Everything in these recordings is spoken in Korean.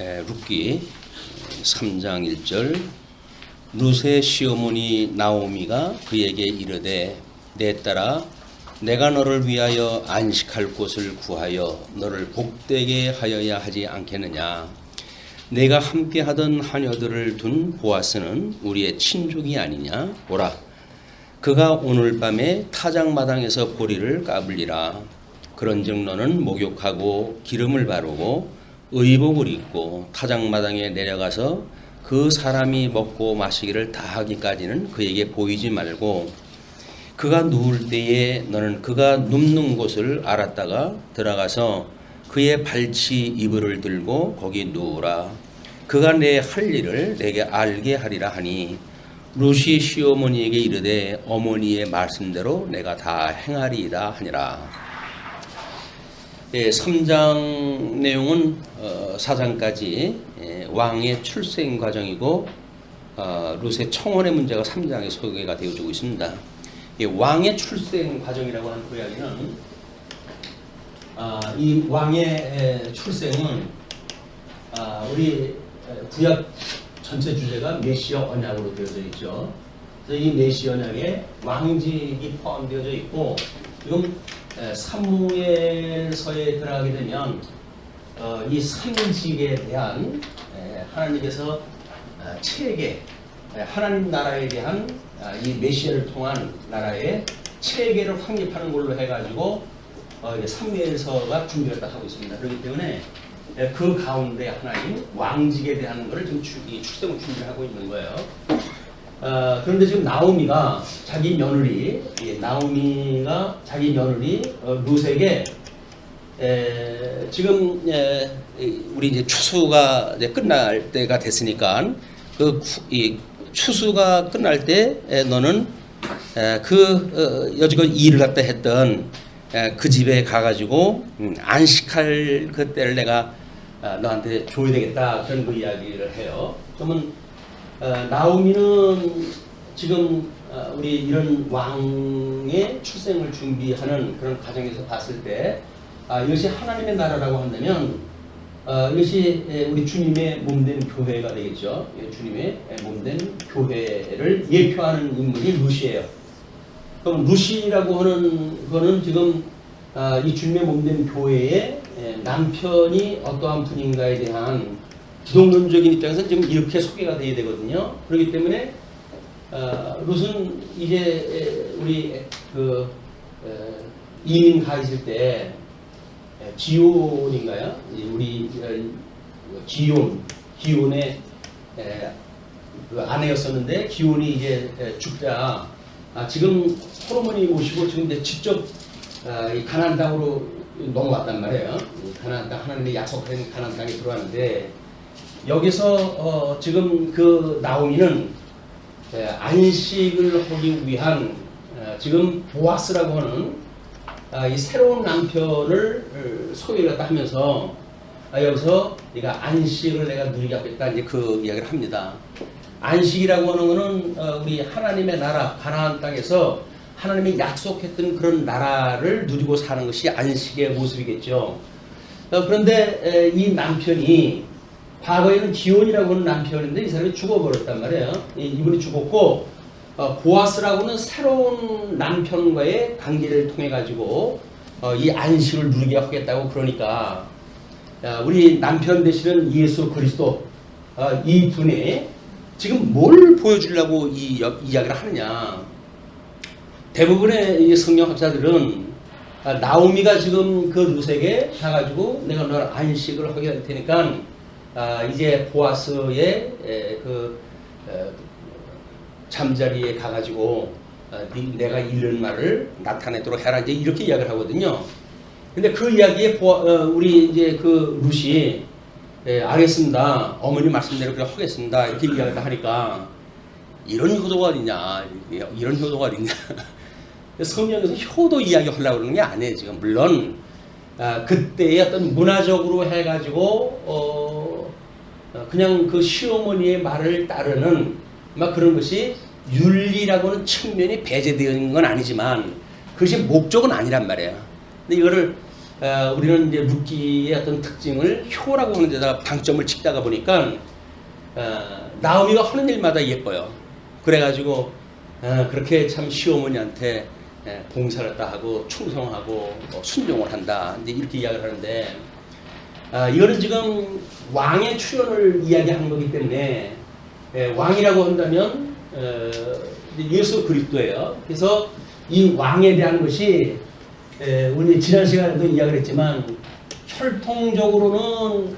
룻기 3장 1절 룻의 시어머니 나오미가 그에게 이르되 내 딸아 내가 너를 위하여 안식할 곳을 구하여 너를 복되게 하여야 하지 않겠느냐. 내가 함께 하던 하녀들을 둔 보아스는 우리의 친족이 아니냐. 보라 그가 오늘 밤에 타작마당에서 보리를 까불리라. 그런즉 너는 목욕하고 기름을 바르고 의복을 입고 타작마당에 내려가서 그 사람이 먹고 마시기를 다 하기까지는 그에게 보이지 말고 그가 누울 때에 너는 그가 눕는 곳을 알았다가 들어가서 그의 발치 이불을 들고 거기 누우라. 그가 내 할 일을 내게 알게 하리라 하니 룻이 시어머니에게 이르되 어머니의 말씀대로 내가 다 행하리이다 하니라. 3장 내용은 4장까지 왕의 출생 과정이고 룻의 청혼의 문제가 3장에 소개가 되어지고 있습니다. 왕의 출생 과정이라고 하는 그 이야기는 이 왕의 출생은 우리 구약 전체 주제가 메시아 언약으로 되어져 있죠. 그래서 이 메시아 언약에 왕직이 포함되어져 있고 지금 사무엘서에 들어가게 되면 이 삼직에 대한 하나님께서 체계, 하나님 나라에 대한 이 메시아를 통한 나라의 체계를 확립하는 걸로 해가지고 사무엘서가 준비를 딱 하고 있습니다. 그렇기 때문에 그 가운데 하나인 왕직에 대한 것을 지금 출생을 준비하고 있는 거예요. 그런데 지금 나오미가 자기 며느리 룻에게 지금 우리 이제 추수가 이제 끝날 때가 됐으니까 이 추수가 끝날 때 너는 여지껏 일을 갖다 했던 그 집에 가가지고 안식할 그때를 내가 너한테 줘야 되겠다 그런 그 이야기를 해요. 그러면 나오미는 지금 우리 이런 왕의 출생을 준비하는 그런 과정에서 봤을 때 이것이 하나님의 나라라고 한다면 이것이 우리 주님의 몸된 교회가 되겠죠. 주님의 몸된 교회를 예표하는 인물이 룻이에요. 그럼 룻이라고 하는 거는 지금 이 주님의 몸된 교회의 남편이 어떠한 분인가에 대한 기독론적인 입장에서 지금 이렇게 소개가 돼야 되거든요. 그렇기 때문에 룻은 이제 우리 이민 가 있을 때 기온인가요? 우리 기온의 그 아내였었는데 기온이 이제 죽자 지금 솔로몬이 모시고 지금 이제 직접 이 가나안 땅으로 넘어왔단 말이에요. 가나안 땅 하나님의 약속한 가나안 땅에 들어왔는데 여기서 지금 그 나오미는 안식을 하기 위한 지금 보아스라고 하는 이 새로운 남편을 소유했다 하면서 여기서 내가 안식을 내가 누리게 하겠다 이제 그 이야기를 합니다. 안식이라고 하는 것은 우리 하나님의 나라 가나안 땅에서 하나님이 약속했던 그런 나라를 누리고 사는 것이 안식의 모습이겠죠. 그런데 이 남편이 과거에는 기온이라고 하는 남편인데 이 사람이 죽어버렸단 말이에요. 이분이 죽었고 보아스라고는 새로운 남편과의 관계를 통해 가지고 이 안식을 누리게 하겠다고 그러니까 우리 남편 되시는 예수 그리스도 이 분이 지금 뭘 보여주려고 이 이야기를 하느냐. 대부분의 성경학자들은 나오미가 지금 그 룻에게 가가지고 내가 너를 안식을 하게 할 테니까 이제 보아스의 잠자리에 가가지고 내가 이런 말을 나타내도록 해라 이제 이렇게 이야기를 하거든요. 근데 그 이야기에 우리 이제 그 룻이 알겠습니다. 어머니 말씀대로 그냥 하겠습니다. 이렇게 이야기를 하니까 이런 효도가 어딨냐. 이런 효도가 어딨냐. 성경에서 효도 이야기 하려고 그러는 게 아니에요. 지금 물론 그때의 어떤 문화적으로 해가지고 그냥 그 시어머니의 말을 따르는 막 그런 것이 윤리라고 하는 측면이 배제되어 있는 건 아니지만 그것이 목적은 아니란 말이에요. 근데 이거를 우리는 이제 룻기의 어떤 특징을 효라고 하는 데다가 방점을 찍다가 보니까 나오미가 하는 일마다 예뻐요. 그래가지고 그렇게 참 시어머니한테 봉사를 다 하고 충성하고 순종을 한다. 이제 이렇게 이야기를 하는데 이거는 지금 왕의 출현을 이야기하는 거기 때문에 왕이라고 한다면 예수 그리스도예요. 그래서 이 왕에 대한 것이 우리 지난 시간에도 이야기를 했지만 혈통적으로는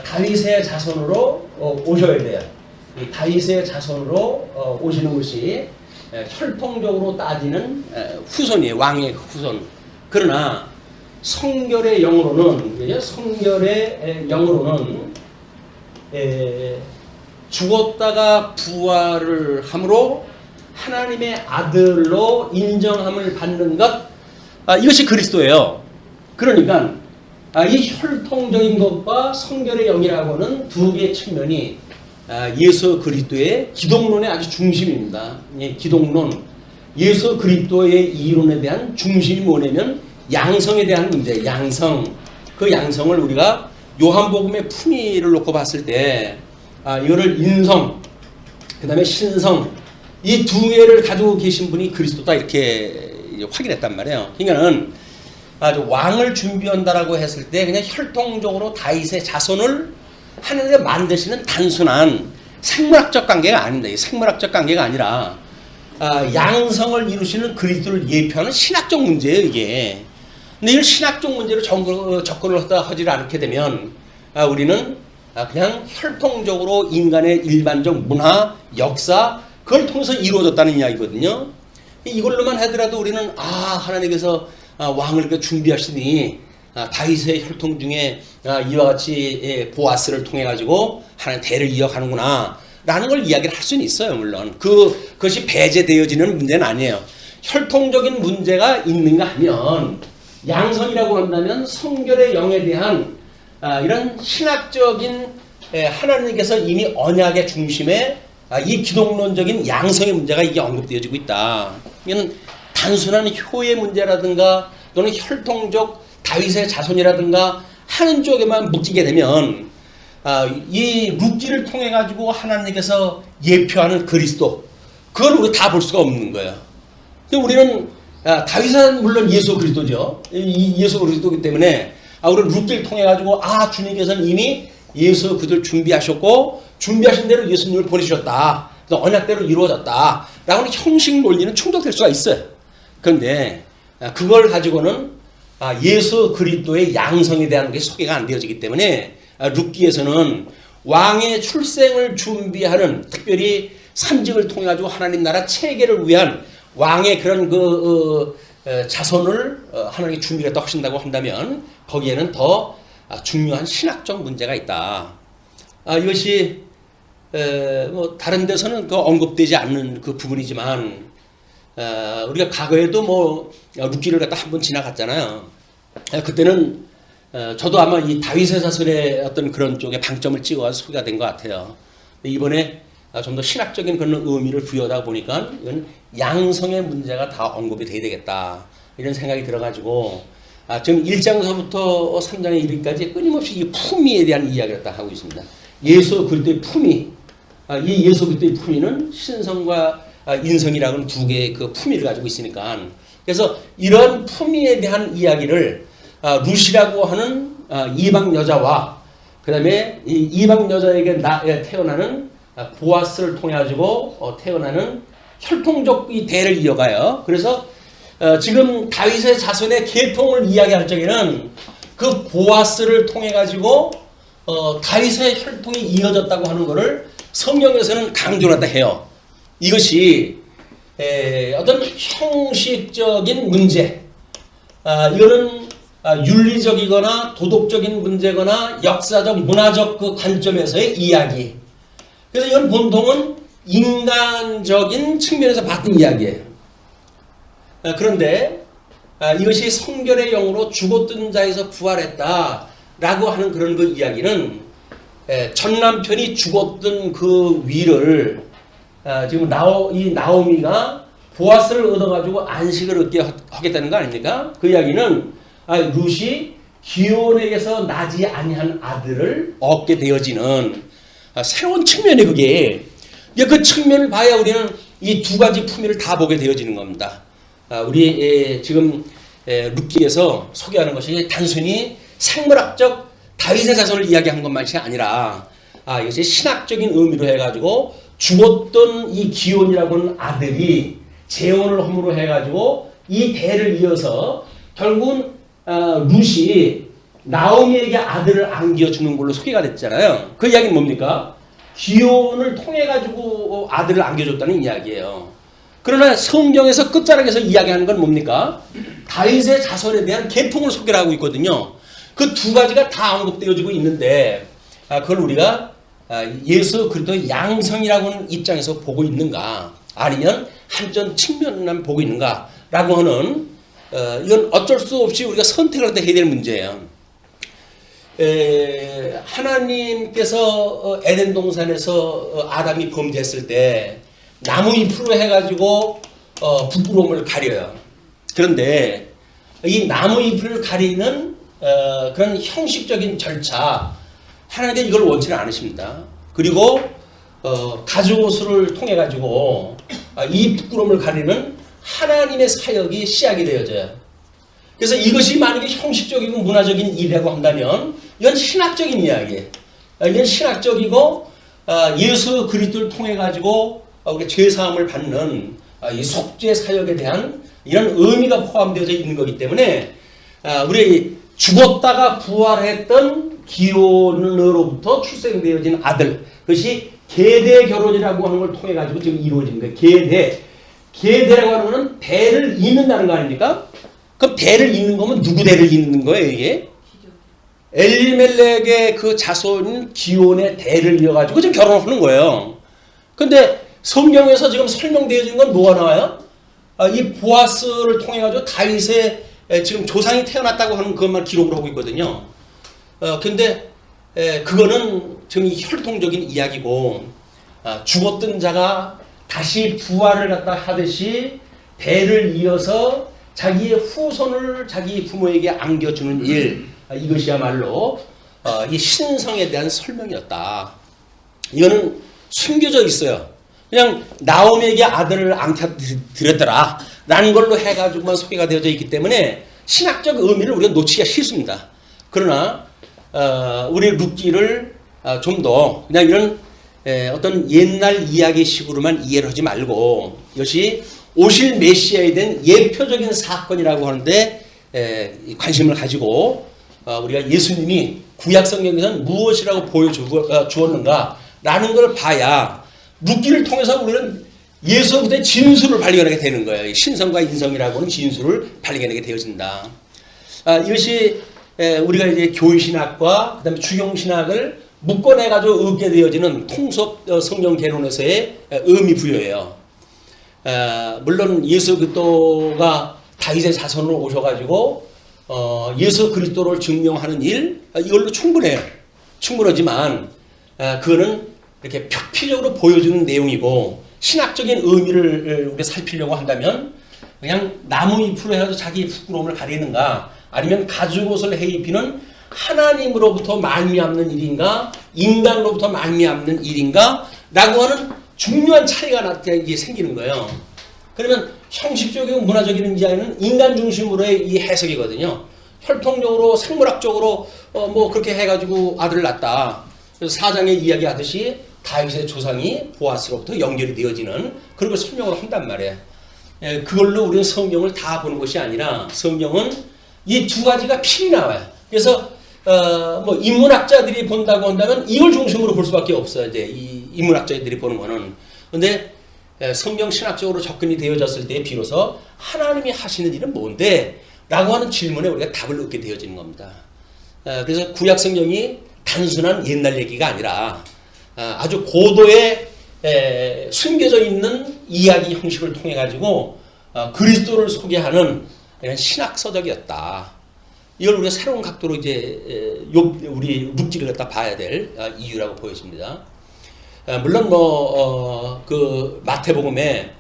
다윗의 자손으로 오셔야 돼요. 이 다윗의 자손으로 오시는 것이 혈통적으로 따지는 후손이에요. 왕의 후손. 그러나 성결의 영으로는 죽었다가 부활을 함으로 하나님의 아들로 인정함을 받는 것, 이것이 그리스도예요. 그러니까 이 혈통적인 것과 성결의 영이라고 하는 두 개의 측면이 예수 그리스도의 기독론의 아주 중심입니다. 기독론, 예수 그리스도의 이론에 대한 중심이 뭐냐면 양성에 대한 문제, 양성. 그 양성을 우리가 요한복음의 품위를 놓고 봤을 때 이거를 인성, 그 다음에 신성, 이 두 개를 가지고 계신 분이 그리스도다 이렇게 확인했단 말이에요. 그러니까는 왕을 준비한다라고 했을 때 그냥 혈통적으로 다윗의 자손을 하나님이 만드시는 단순한 생물학적 관계가 아닙니다. 생물학적 관계가 아니라 양성을 이루시는 그리스도를 예표하는 신학적 문제예요, 이게. 근데 이런 신학적 문제로 접근을 하지 않게 되면 우리는 그냥 혈통적으로 인간의 일반적 문화, 역사, 그걸 통해서 이루어졌다는 이야기거든요. 이걸로만 하더라도 우리는 하나님께서 왕을 이렇게 준비하시니 다윗의 혈통 중에 이와 같이 보아스를 통해 가지고 하나님 대를 이어가는구나 라는 걸 이야기를 할 수는 있어요. 물론 그것이 배제되어지는 문제는 아니에요. 혈통적인 문제가 있는가 하면 양성이라고 한다면 성결의 영에 대한 이런 신학적인 하나님께서 이미 언약의 중심에 이 기독론적인 양성의 문제가 이게 언급되어지고 있다. 이건 단순한 효의 문제라든가 또는 혈통적 다윗의 자손이라든가 하는 쪽에만 묶이게 되면 이 룻기를 통해 가지고 하나님께서 예표하는 그리스도, 그걸 우리 다 볼 수가 없는 거예요. 우리는 다윗은 물론 예수 그리스도죠. 예수 그리스도이기 때문에 우리는 룻기를 통해 가지고 주님께서는 이미 예수 그들 준비하셨고 준비하신 대로 예수님을 보내주셨다. 언약대로 이루어졌다. 라고는 형식 논리는 충족될 수가 있어요. 그런데 그걸 가지고는 예수 그리스도의 양성에 대한 게 소개가 안 되어지기 때문에 룻기에서는 왕의 출생을 준비하는, 특별히 삼직을 통해 가지고 하나님 나라 체계를 위한 왕의 그런 자손을 하나님께 준비를 또 하신다고 한다면 거기에는 더 중요한 신학적 문제가 있다. 이것이 다른 데서는 언급되지 않는 그 부분이지만 우리가 과거에도 룻기를 갖다 한번 지나갔잖아요. 그때는 저도 아마 이 다윗의 자손의 어떤 그런 쪽에 방점을 찍어서 소개가 된 것 같아요. 이번에 좀 더 신학적인 그런 의미를 부여하다 보니까 이건 양성의 문제가 다 언급이 돼야 되겠다 이런 생각이 들어가지고 지금 1장서부터 3장에 이르기까지 끊임없이 이 품위에 대한 이야기를 딱 하고 있습니다. 예수 그리스도의 품위, 이 예수 그리스도의 품위는 신성과 인성이라고 하는 두 개의 그 품위를 가지고 있으니까, 그래서 이런 품위에 대한 이야기를 룻이라고 하는 이방 여자와 그 다음에 이 이방 여자에게 태어나는 보아스를 통해 가지고 태어나는 혈통적 이 대를 이어가요. 그래서 지금 다윗의 자손의 계통을 이야기할 적에는 그 보아스를 통해 가지고 다윗의 혈통이 이어졌다고 하는 것을 성경에서는 강조를 해요. 이것이 어떤 형식적인 문제, 이거는 윤리적이거나 도덕적인 문제거나 역사적 문화적 그 관점에서의 이야기. 그래서 이건 보통은 인간적인 측면에서 봤던 이야기예요. 그런데 이것이 성결의 영으로 죽었던 자에서 부활했다라고 하는 그런 그 이야기는 전 남편이 죽었던 그 위를 지금 이 나오미가 보아스를 얻어가지고 안식을 얻게 하겠다는 거 아닙니까? 그 이야기는 룻이 기온에게서 나지 아니한 아들을 얻게 되어지는 새로운 측면이 그게. 그 측면을 봐야 우리는 이 두 가지 품위를 다 보게 되어지는 겁니다. 우리 지금 룻기에서 소개하는 것이 단순히 생물학적 다윗의 자손을 이야기한 것만이 아니라 이것이 신학적인 의미로 해가지고 죽었던 이 기온이라고 하는 아들이 재혼을 함으로 해가지고 이 대를 이어서 결국은 룻이 나오미에게 아들을 안겨주는 걸로 소개가 됐잖아요. 그 이야기는 뭡니까? 기혼을 통해 가지고 아들을 안겨줬다는 이야기예요. 그러나 성경에서 끝자락에서 이야기하는 건 뭡니까? 다윗의 자손에 대한 계통을 소개를 하고 있거든요. 그 두 가지가 다 언급되어지고 있는데 그걸 우리가 예수 그리스도의 양성이라고 하는 입장에서 보고 있는가, 아니면 한전 측면만 보고 있는가라고 하는 이건 어쩔 수 없이 우리가 선택을 해야 될 문제예요. 하나님께서 에덴 동산에서 아담이 범죄했을 때 나무 잎으로 해가지고 부끄러움을 가려요. 그런데 이 나무 잎을 가리는 그런 형식적인 절차, 하나님께서 이걸 원치는 않으십니다. 그리고 가죽옷을 통해 가지고 이 부끄러움을 가리는 하나님의 사역이 시작이 되어져요. 그래서 이것이 만약에 형식적이고 문화적인 일이라고 한다면 이건 신학적인 이야기예요. 이건 신학적이고 예수 그리스도를 통해 가지고 우리가 죄 사함을 받는 이 속죄 사역에 대한 이런 의미가 포함되어져 있는 거기 때문에 우리 죽었다가 부활했던 기혼으로부터 출생되어진 아들, 그것이 계대 결혼이라고 하는 걸 통해 가지고 지금 이루어지는 거예요. 계대라고 하는 것은 대를 잇는다는 거 아닙니까? 그럼 대를 잇는 거면 누구 대를 잇는 거예요, 이게? 엘리멜렉의 그 자손인 기온의 대를 이어가지고 지금 결혼을 하는 거예요. 근데 성경에서 지금 설명되어진 건 뭐가 나와요? 이 보아스를 통해가지고 다윗의 지금 조상이 태어났다고 하는 그것만 기록을 하고 있거든요. 근데 그거는 지금 혈통적인 이야기고, 죽었던 자가 다시 부활을 갖다 하듯이 대를 이어서 자기의 후손을 자기 부모에게 안겨주는 일, 이것이야말로 이 신성에 대한 설명이었다. 이거는 숨겨져 있어요. 그냥 나오미에게 아들을 안겨드렸더라 라는 걸로 해가지고만 소개가 되어져 있기 때문에 신학적 의미를 우리가 놓치기가 싫습니다. 그러나 우리 룻기를 좀 더 그냥 이런 어떤 옛날 이야기식으로만 이해를 하지 말고, 이것이 오실 메시아에 대한 예표적인 사건이라고 하는데 관심을 가지고 우리가 예수님이 구약 성경에서는 무엇이라고 보여주었는가라는 걸 봐야 룻기를 통해서 우리는 예수부터의 진수를 발견하게 되는 거예요. 신성과 인성이라고 하는 진수를 발견하게 되어진다. 이것이 우리가 이제 교회신학과 그다음에 주경신학을 묶어내가지고 얻게 되어지는 통속 성경 개론에서의 의미 부여예요. 물론 예수 그리스도가 다윗의 자손으로 오셔가지고 예수 그리스도를 증명하는 일, 이걸로 충분해요. 충분하지만 그거는 이렇게 표피적으로 보여주는 내용이고, 신학적인 의미를 우리가 살피려고 한다면 그냥 나무 잎으로 해서 자기 부끄러움을 가리는가, 아니면 가죽옷을 해 입히는 하나님으로부터 말미암는 일인가, 인간으로부터 말미암는 일인가 라고 하는 중요한 차이가 이게 생기는 거예요. 그러면 형식적이고 문화적인 이야기는 인간 중심으로의 이 해석이거든요. 혈통적으로 생물학적으로 뭐 그렇게 해가지고 아들을 낳았다. 그래서 4장에 이야기하듯이 다윗의 조상이 보아스로부터 연결이 되어지는 그런 걸 설명을 한단 말이에요. 그걸로 우리는 성경을 다 보는 것이 아니라 성경은 이 두 가지가 필히 나와요. 그래서 뭐 인문학자들이 본다고 한다면 이걸 중심으로 볼 수밖에 없어요. 이제 이 인문학자들이 보는 거는. 근데 성경 신학적으로 접근이 되어졌을 때 비로소 하나님이 하시는 일은 뭔데? 라고 하는 질문에 우리가 답을 얻게 되어지는 겁니다. 그래서 구약 성경이 단순한 옛날 얘기가 아니라 아주 고도의 숨겨져 있는 이야기 형식을 통해 가지고 그리스도를 소개하는 이런 신학서적이었다. 이걸 우리가 새로운 각도로 이제 우리 룻기를 갖다 봐야 될 이유라고 보여집니다. 물론 그 마태복음에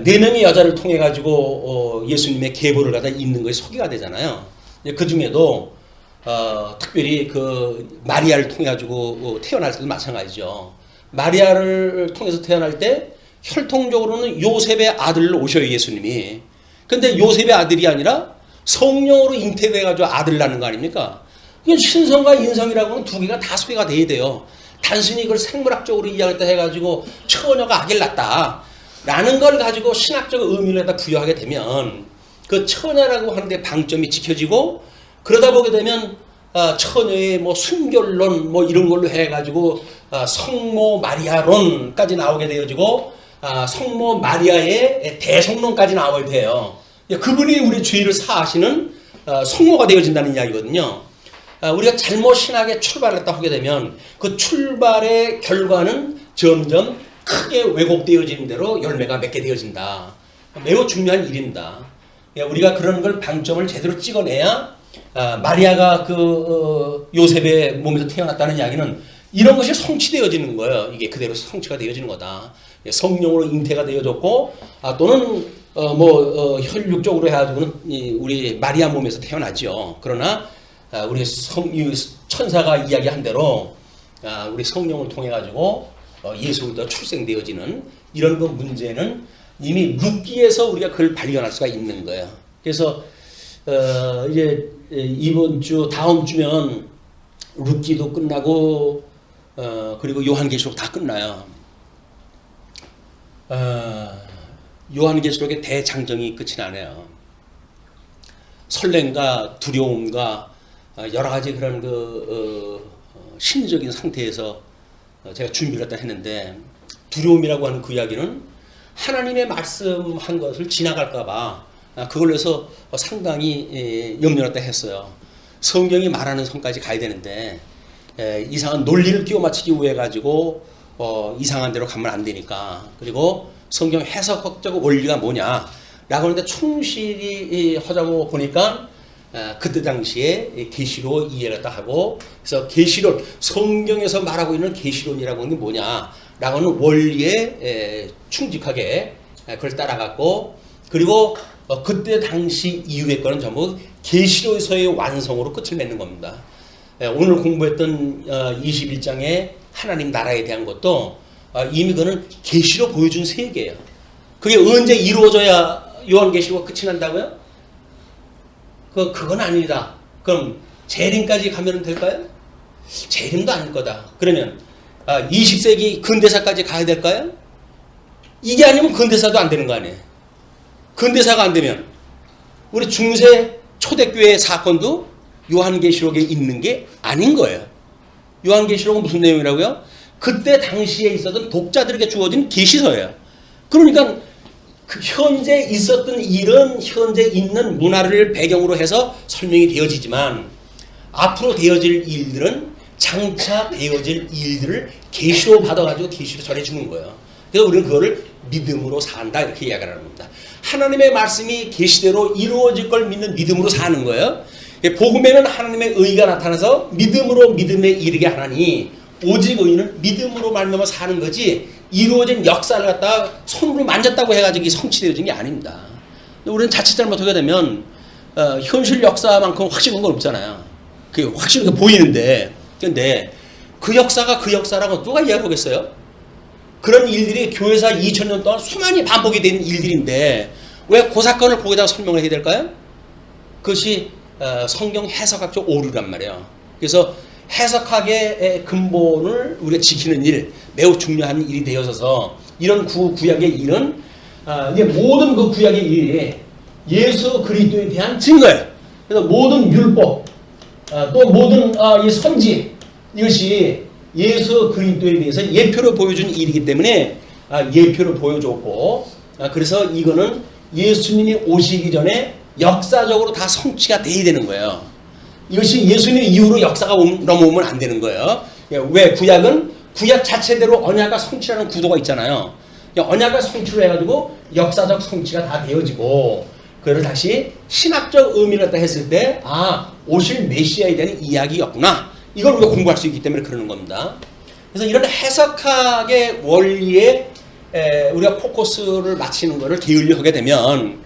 네 명의 여자를 통해 가지고 예수님의 계보를 갖다 잇는 것이 소개가 되잖아요. 그 중에도 특별히 그 마리아를 통해 가지고 태어날 때도 마찬가지죠. 마리아를 통해서 태어날 때 혈통적으로는 요셉의 아들로 오셔요, 예수님이. 근데 요셉의 아들이 아니라 성령으로 잉태돼 가지고 아들 낳는 거 아닙니까? 신성과 인성이라고 하는 두 개가 다 소개가 돼야 돼요. 단순히 이걸 생물학적으로 이야기했다 해가지고 처녀가 아기를 낳았다 라는 걸 가지고 신학적 의미를 갖다 부여하게 되면 그 처녀라고 하는데 방점이 지켜지고, 그러다 보게 되면 처녀의 뭐 순결론 뭐 이런 걸로 해가지고 성모 마리아론까지 나오게 되어지고 성모 마리아의 대성론까지 나오게 돼요. 그분이 우리 죄를 사하시는 성모가 되어진다는 이야기거든요. 우리가 잘못 신학에 출발했다 하게 되면 그 출발의 결과는 점점 크게 왜곡되어지는 대로 열매가 맺게 되어진다. 매우 중요한 일입니다. 우리가 그런 걸 방점을 제대로 찍어내야 마리아가 그 요셉의 몸에서 태어났다는 이야기는 이런 것이 성취되어지는 거예요. 이게 그대로 성취가 되어지는 거다. 성령으로 잉태가 되어졌고 또는 혈육적으로 해가지고는 우리 마리아 몸에서 태어나죠. 그러나 우리 천사가 이야기한 대로 우리 성령을 통해 가지고 예수부터 출생되어지는 이런 그 문제는 이미 룻기에서 우리가 그걸 발견할 수가 있는 거예요. 그래서 이제 이번 주 다음 주면 룻기도 끝나고 그리고 요한계시록 다 끝나요. 요한계시록의 대장정이 끝이 나네요. 설렘과 두려움과 여러 가지 그런 심리적인 상태에서 제가 준비를 했다 했는데, 두려움이라고 하는 그 이야기는 하나님의 말씀한 것을 지나갈까봐 그걸로 해서 상당히 염려를 했다 했어요. 성경이 말하는 선까지 가야 되는데 이상한 논리를 끼워 맞추기 위해 가지고 이상한 대로 가면 안 되니까, 그리고 성경 해석적 원리가 뭐냐라고 하는데 충실히 하자고 보니까 그때 당시에 계시로 이해를 다 하고, 그래서 계시론, 성경에서 말하고 있는 계시론이라고 하는 게 뭐냐라고 하는 원리에 충직하게 그걸 따라갔고, 그리고 그때 당시 이후의 거는 전부 계시로에서의 완성으로 끝을 맺는 겁니다. 오늘 공부했던 21장의 하나님 나라에 대한 것도 이미 그는 계시로 보여준 세계예요. 그게 언제 이루어져야 요한계시록 끝이 난다고요? 그건 아니다. 그럼 재림까지 가면 될까요? 재림도 아닐 거다. 그러면 20세기 근대사까지 가야 될까요? 이게 아니면 근대사도 안 되는 거 아니에요. 근대사가 안 되면 우리 중세 초대교회 사건도 요한계시록에 있는 게 아닌 거예요. 요한계시록은 무슨 내용이라고요? 그때 당시에 있었던 독자들에게 주어진 계시서예요. 그러니까 그 현재 있었던 일은 현재 있는 문화를 배경으로 해서 설명이 되어지지만, 앞으로 되어질 일들은 장차 되어질 일들을 계시로 받아가지고 계시로 전해주는 거예요. 그래서 우리는 그거를 믿음으로 산다 이렇게 이야기를 하는 겁니다. 하나님의 말씀이 계시대로 이루어질 걸 믿는 믿음으로 사는 거예요. 복음에는 하나님의 의가 나타나서 믿음으로 믿음에 이르게 하나니, 오직 의인은 믿음으로 말미암아 사는 거지 이루어진 역사를 갖다가 손으로 만졌다고 해가지고 성취되어진 게 아닙니다. 우리는 자칫 잘못하게 되면 현실 역사만큼 확실한 건 없잖아요. 그게 확실하게 보이는데, 근데 그 역사가 그 역사라고 누가 이해하겠어요? 그런 일들이 교회사 2000년 동안 수많이 반복이 되는 일들인데 왜 그 사건을 거기다가 설명을 해야 될까요? 그것이 성경 해석학적 오류란 말이에요. 그래서 해석학의 근본을 우리가 지키는 일, 매우 중요한 일이 되어서 이런 구약의 일은 이제 모든 그 구약의 일이 예수 그리스도에 대한 증거예요. 그래서 모든 율법, 또 모든 이 선지, 이것이 예수 그리스도에 대해서 예표로 보여준 일이기 때문에 예표를 보여줬고, 그래서 이거는 예수님이 오시기 전에 역사적으로 다 성취가 돼야 되는 거예요. 이것이 예수님 이후로 역사가 넘어오면 안 되는 거예요. 왜? 구약은 구약 자체대로 언약과 성취라는 구도가 있잖아요. 언약과 성취로 해가지고 역사적 성취가 다 되어지고, 그걸 다시 신학적 의미를 갖다 했을 때 오실 메시아에 대한 이야기였구나, 이걸 우리가 공부할 수 있기 때문에 그러는 겁니다. 그래서 이런 해석학의 원리에 우리가 포커스를 맞추는 거를 게을리 하게 되면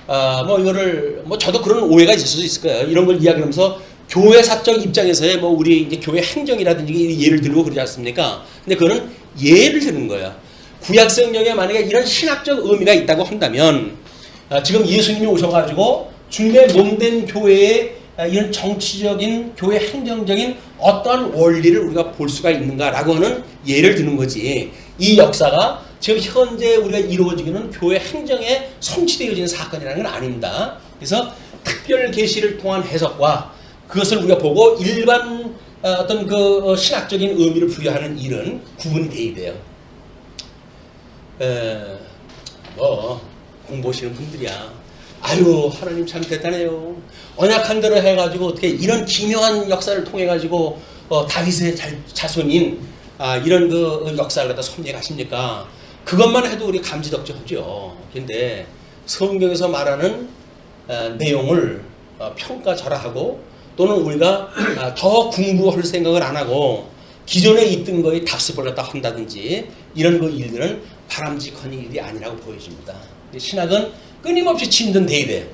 뭐 이거를 뭐 저도 그런 오해가 있을 수도 있을 거예요. 이런 걸 이야기하면서 교회사적 입장에서의 뭐 우리 이제 교회 행정이라든지 예를 들고 그러지 않습니까? 근데 그거는 예를 드는 거야. 구약 성경에 만약에 이런 신학적 의미가 있다고 한다면 지금 예수님이 오셔가지고 주님의 몸된 교회에 이런 정치적인 교회 행정적인 어떠한 원리를 우리가 볼 수가 있는가라고 하는 예를 드는 거지. 이 역사가 지금 현재 우리가 이루어지기는 교회 행정에 성취되어지는 사건이라는 건 아닙니다. 그래서 특별 계시를 통한 해석과 그것을 우리가 보고 일반 어떤 그 신학적인 의미를 부여하는 일은 구분이 돼야 돼요. 뭐 공부하시는 분들이야. 아유 하나님 참 대단해요. 언약한 대로 해가지고 어떻게 이런 기묘한 역사를 통해 가지고 다윗의 자손인 이런 그 역사를 갖다 섭리해 가십니까? 그것만 해도 우리 감지덕지하죠. 근데 성경에서 말하는 내용을 평가절하하고 또는 우리가 더 공부할 생각을 안 하고 기존에 있던 거에 답습을 갖다 한다든지 이런 그 일들은 바람직한 일이 아니라고 보여집니다. 신학은 끊임없이 진전돼야 돼요.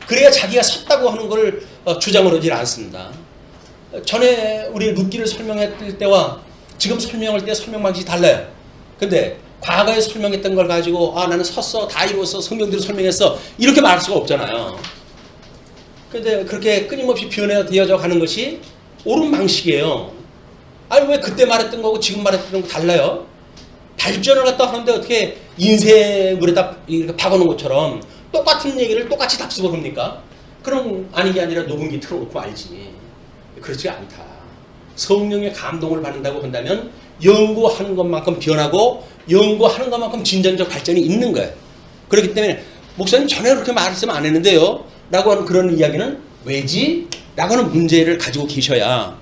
그래야 자기가 섰다고 하는 걸 주장을 하지 않습니다. 전에 우리 룻기를 설명했을 때와 지금 설명할 때 설명 방식이 달라요. 근데 과거에 설명했던 걸 가지고 나는 섰어, 다 이뤘어, 성경대로 설명했어 이렇게 말할 수가 없잖아요. 근데 그렇게 끊임없이 변화되어져 가는 것이 옳은 방식이에요. 아니 왜 그때 말했던 거고 지금 말했던 거 달라요? 발전을 갖다 하는데 어떻게 인쇄물에다 이렇게 박아놓은 것처럼 똑같은 얘기를 똑같이 답습을 합니까? 그럼 아닌 게 아니라 녹음기 틀어놓고 알지. 그렇지 않다. 성령의 감동을 받는다고 한다면 연구하는 것만큼 변하고 연구하는 것만큼 진전적 발전이 있는 거예요. 그렇기 때문에 목사님 전에 그렇게 말씀 안 했는데요 라고 하는 그런 이야기는 왜지? 라고 하는 문제를 가지고 계셔야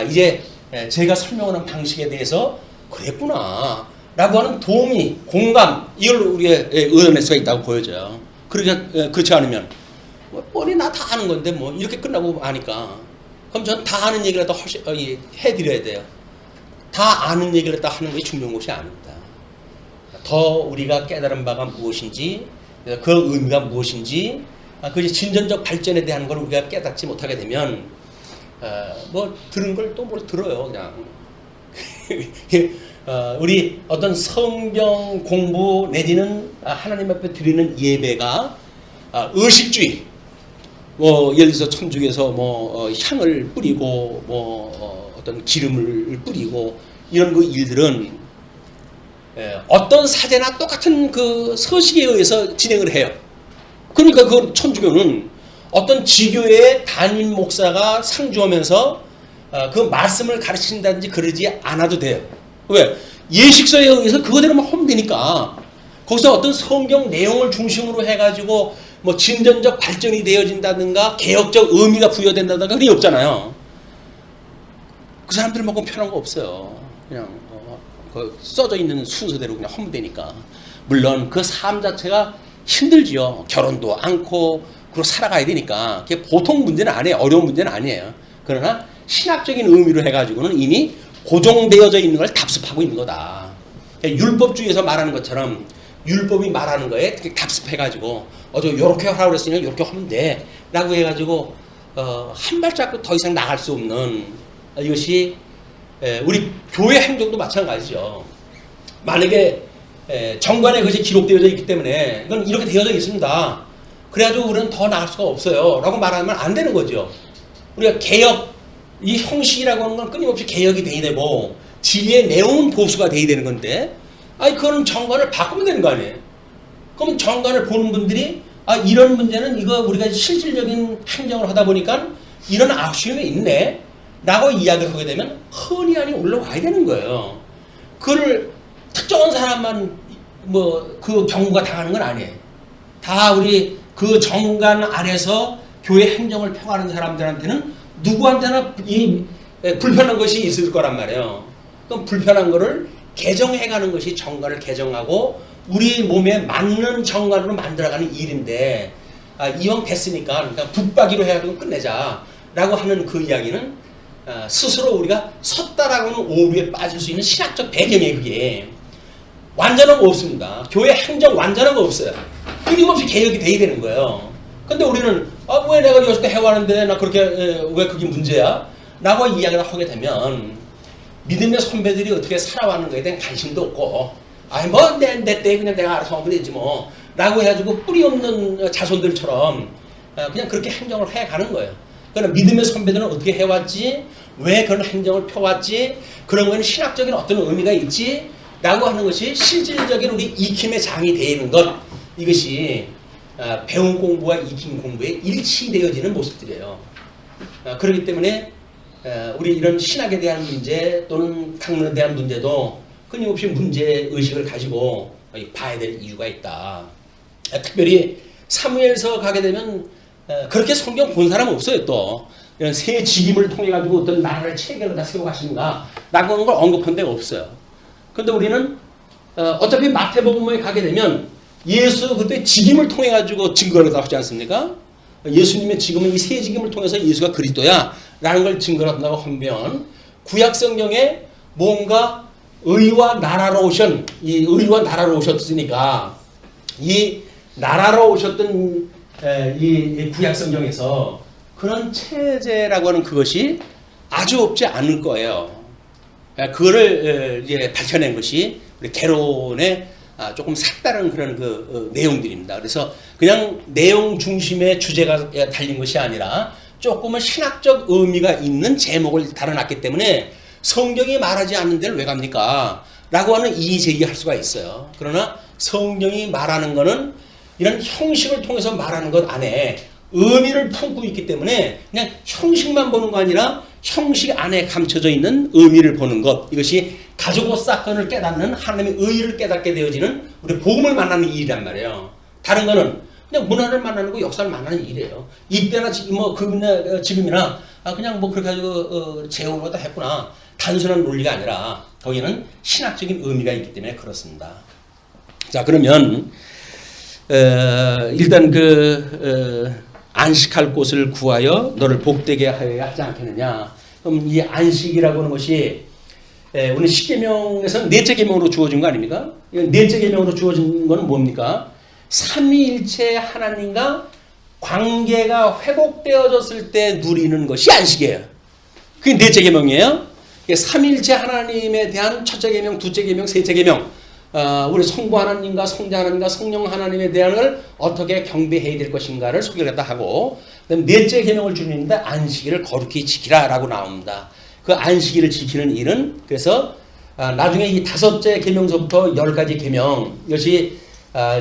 이제 제가 설명하는 방식에 대해서 그랬구나 라고 하는 도움이 공감 이걸 우리가 얻어낼 수가 있다고 보여져요. 그러니까 그렇지 않으면 뻔히 나 다 아는 건데 뭐 이렇게 끝나고 아니까 그럼 전 다 아는 얘기를 다 해드려야 돼요. 다 아는 얘기를 다 하는 것이 중요한 것이 아닙니다. 더 우리가 깨달은 바가 무엇인지 그 의미가 무엇인지 그 진전적 발전에 대한 걸 우리가 깨닫지 못하게 되면 뭐 들은 걸 또 뭘 들어요 그냥. 우리 어떤 성경 공부 내지는 하나님 앞에 드리는 예배가 의식주의 뭐 예를 들어서 천주교에서 뭐 향을 뿌리고 뭐 어떤 기름을 뿌리고 이런 그 일들은 어떤 사제나 똑같은 그 서식에 의해서 진행을 해요. 그러니까 그 천주교는 어떤 지교의 담임 목사가 상주하면서 그 말씀을 가르친다든지 그러지 않아도 돼요. 왜? 예식서에 의해서 그거대로만 하면 되니까. 거기서 어떤 성경 내용을 중심으로 해가지고 뭐 진전적 발전이 되어진다든가 개혁적 의미가 부여된다든가 그게 없잖아요. 그 사람들 먹으면 편한 거 없어요. 그냥 그 써져 있는 순서대로 그냥 하면 되니까. 물론 그 삶 자체가 힘들지요. 결혼도 않고 그리고 살아가야 되니까. 그게 보통 문제는 아니에요. 어려운 문제는 아니에요. 그러나 신학적인 의미로 해가지고는 이미 고정되어져 있는 걸 답습하고 있는 거다. 율법주의에서 말하는 것처럼 율법이 말하는 거에 답습해가지고 저 요렇게 하라고 그랬으니까 요렇게 하면 돼 라고 해가지고 한 발자국 더 이상 나갈 수 없는 이것이 우리 교회 행정도 마찬가지죠. 만약에 정관에 그것이 기록되어져 있기 때문에 이건 이렇게 되어져 있습니다. 그래가지고 우리는 더 나갈 수가 없어요 라고 말하면 안 되는 거죠. 우리가 개혁 이 형식이라고 하는 건 끊임없이 개혁이 돼야 되고 진리의 내용은 보수가 돼야 되는 건데 그거는 정관을 바꾸면 되는 거 아니에요. 그럼 정관을 보는 분들이 이런 문제는 이거 우리가 실질적인 행정을 하다 보니까 이런 아쉬움이 있네 라고 이야기를 하게 되면 흔히 아니 올라와야 되는 거예요. 그걸 특정한 사람만 뭐 그 경우가 당하는 건 아니에요. 다 우리 그 정관 안에서 교회 행정을 펴가는 사람들한테는 누구한테나 이 불편한 것이 있을 거란 말이에요. 그럼 불편한 거를 개정해가는 것이 정관을 개정하고 우리 몸에 맞는 정관으로 만들어가는 일인데 이왕 됐으니까 그러니까 붙박이로 해가지고 끝내자라고 하는 그 이야기는 스스로 우리가 섰다라고 하는 오류에 빠질 수 있는 신학적 배경이에요. 그게 완전한 거 없습니다. 교회 행정 완전한 거 없어요. 끊임없이 개혁이 돼야 되는 거예요. 근데 우리는 왜 내가 여기서 해왔는데 나 그렇게 왜 그게 문제야? 라고 이야기를 하게 되면 믿음의 선배들이 어떻게 살아왔는 거에 대한 관심도 없고 뭐 내 때 그냥 내가 알아서 하면 되지 뭐 라고 해가지고 뿌리 없는 자손들처럼 그냥 그렇게 행정을 해가는 거예요. 그러나 믿음의 선배들은 어떻게 해왔지? 왜 그런 행정을 펴왔지? 그런 거에는 신학적인 어떤 의미가 있지? 라고 하는 것이 실질적인 우리 익힘의 장이 되는 것, 이것이 배운 공부와 익힌 공부에 일치되어지는 모습들이에요. 그렇기 때문에 우리 이런 신학에 대한 문제 또는 학문에 대한 문제도 끊임없이 문제의식을 가지고 봐야 될 이유가 있다. 특별히 사무엘서 가게 되면 그렇게 성경 본 사람은 없어요. 또 이런 새 직임을 통해 가지고 어떤 나라를 체계로 세워 가시는가 라고 하는 걸 언급한 데가 없어요. 그런데 우리는 어차피 마태복음에 가게 되면 예수 그때 직임을 통해 가지고 증거를 하지 않습니까? 예수님의 직임은 이 새 직임을 통해서 예수가 그리스도야 라는 걸 증거를 한다고 하면 구약 성경에 뭔가 의와 나라로 오셨으니까 이 나라로 오셨던 이 구약 성경에서 그런 체제라고 하는 그것이 아주 없지 않을 거예요. 그거를 이제 밝혀낸 것이 우리 개론의 조금 색다른 그런 내용들입니다. 그래서 그냥 내용 중심의 주제가 달린 것이 아니라 조금은 신학적 의미가 있는 제목을 달아놨기 때문에 성경이 말하지 않는 데를 왜 갑니까? 라고 하는 이의 제기할 수가 있어요. 그러나 성경이 말하는 것은 이런 형식을 통해서 말하는 것 안에 의미를 품고 있기 때문에 그냥 형식만 보는 거 아니라 형식 안에 감춰져 있는 의미를 보는 것, 이것이 가지고 사건을 깨닫는 하나님의 의의를 깨닫게 되어지는 우리 복음을 만나는 일이란 말이에요. 다른 거는 그냥 문화를 만나는 거, 역사를 만나는 일이에요. 이때나 지금이나 그냥 뭐 그렇게 가지고 재혼을 다 했구나, 단순한 논리가 아니라 거기는 신학적인 의미가 있기 때문에 그렇습니다. 자, 그러면 일단 안식할 곳을 구하여 너를 복되게 하여야 하지 않겠느냐. 그럼 이 안식이라고 하는 것이 우리 십계명에서는 넷째 계명으로 주어진 거 아닙니까? 넷째 계명으로 주어진 건 뭡니까? 삼위일체 하나님과 관계가 회복되어졌을 때 누리는 것이 안식이에요. 그게 넷째 계명이에요. 삼위일체 하나님에 대한 첫째 계명, 둘째 계명, 셋째 계명, 우리 성부 하나님과 성자 하나님과 성령 하나님에 대한 걸 어떻게 경배해야 될 것인가를 소개를 했다 하고, 넷째 계명을 주는데 안식일을 거룩히 지키라라고 나옵니다. 그 안식일을 지키는 일은 그래서 나중에 이 다섯째 계명서부터 10가지 계명, 이것이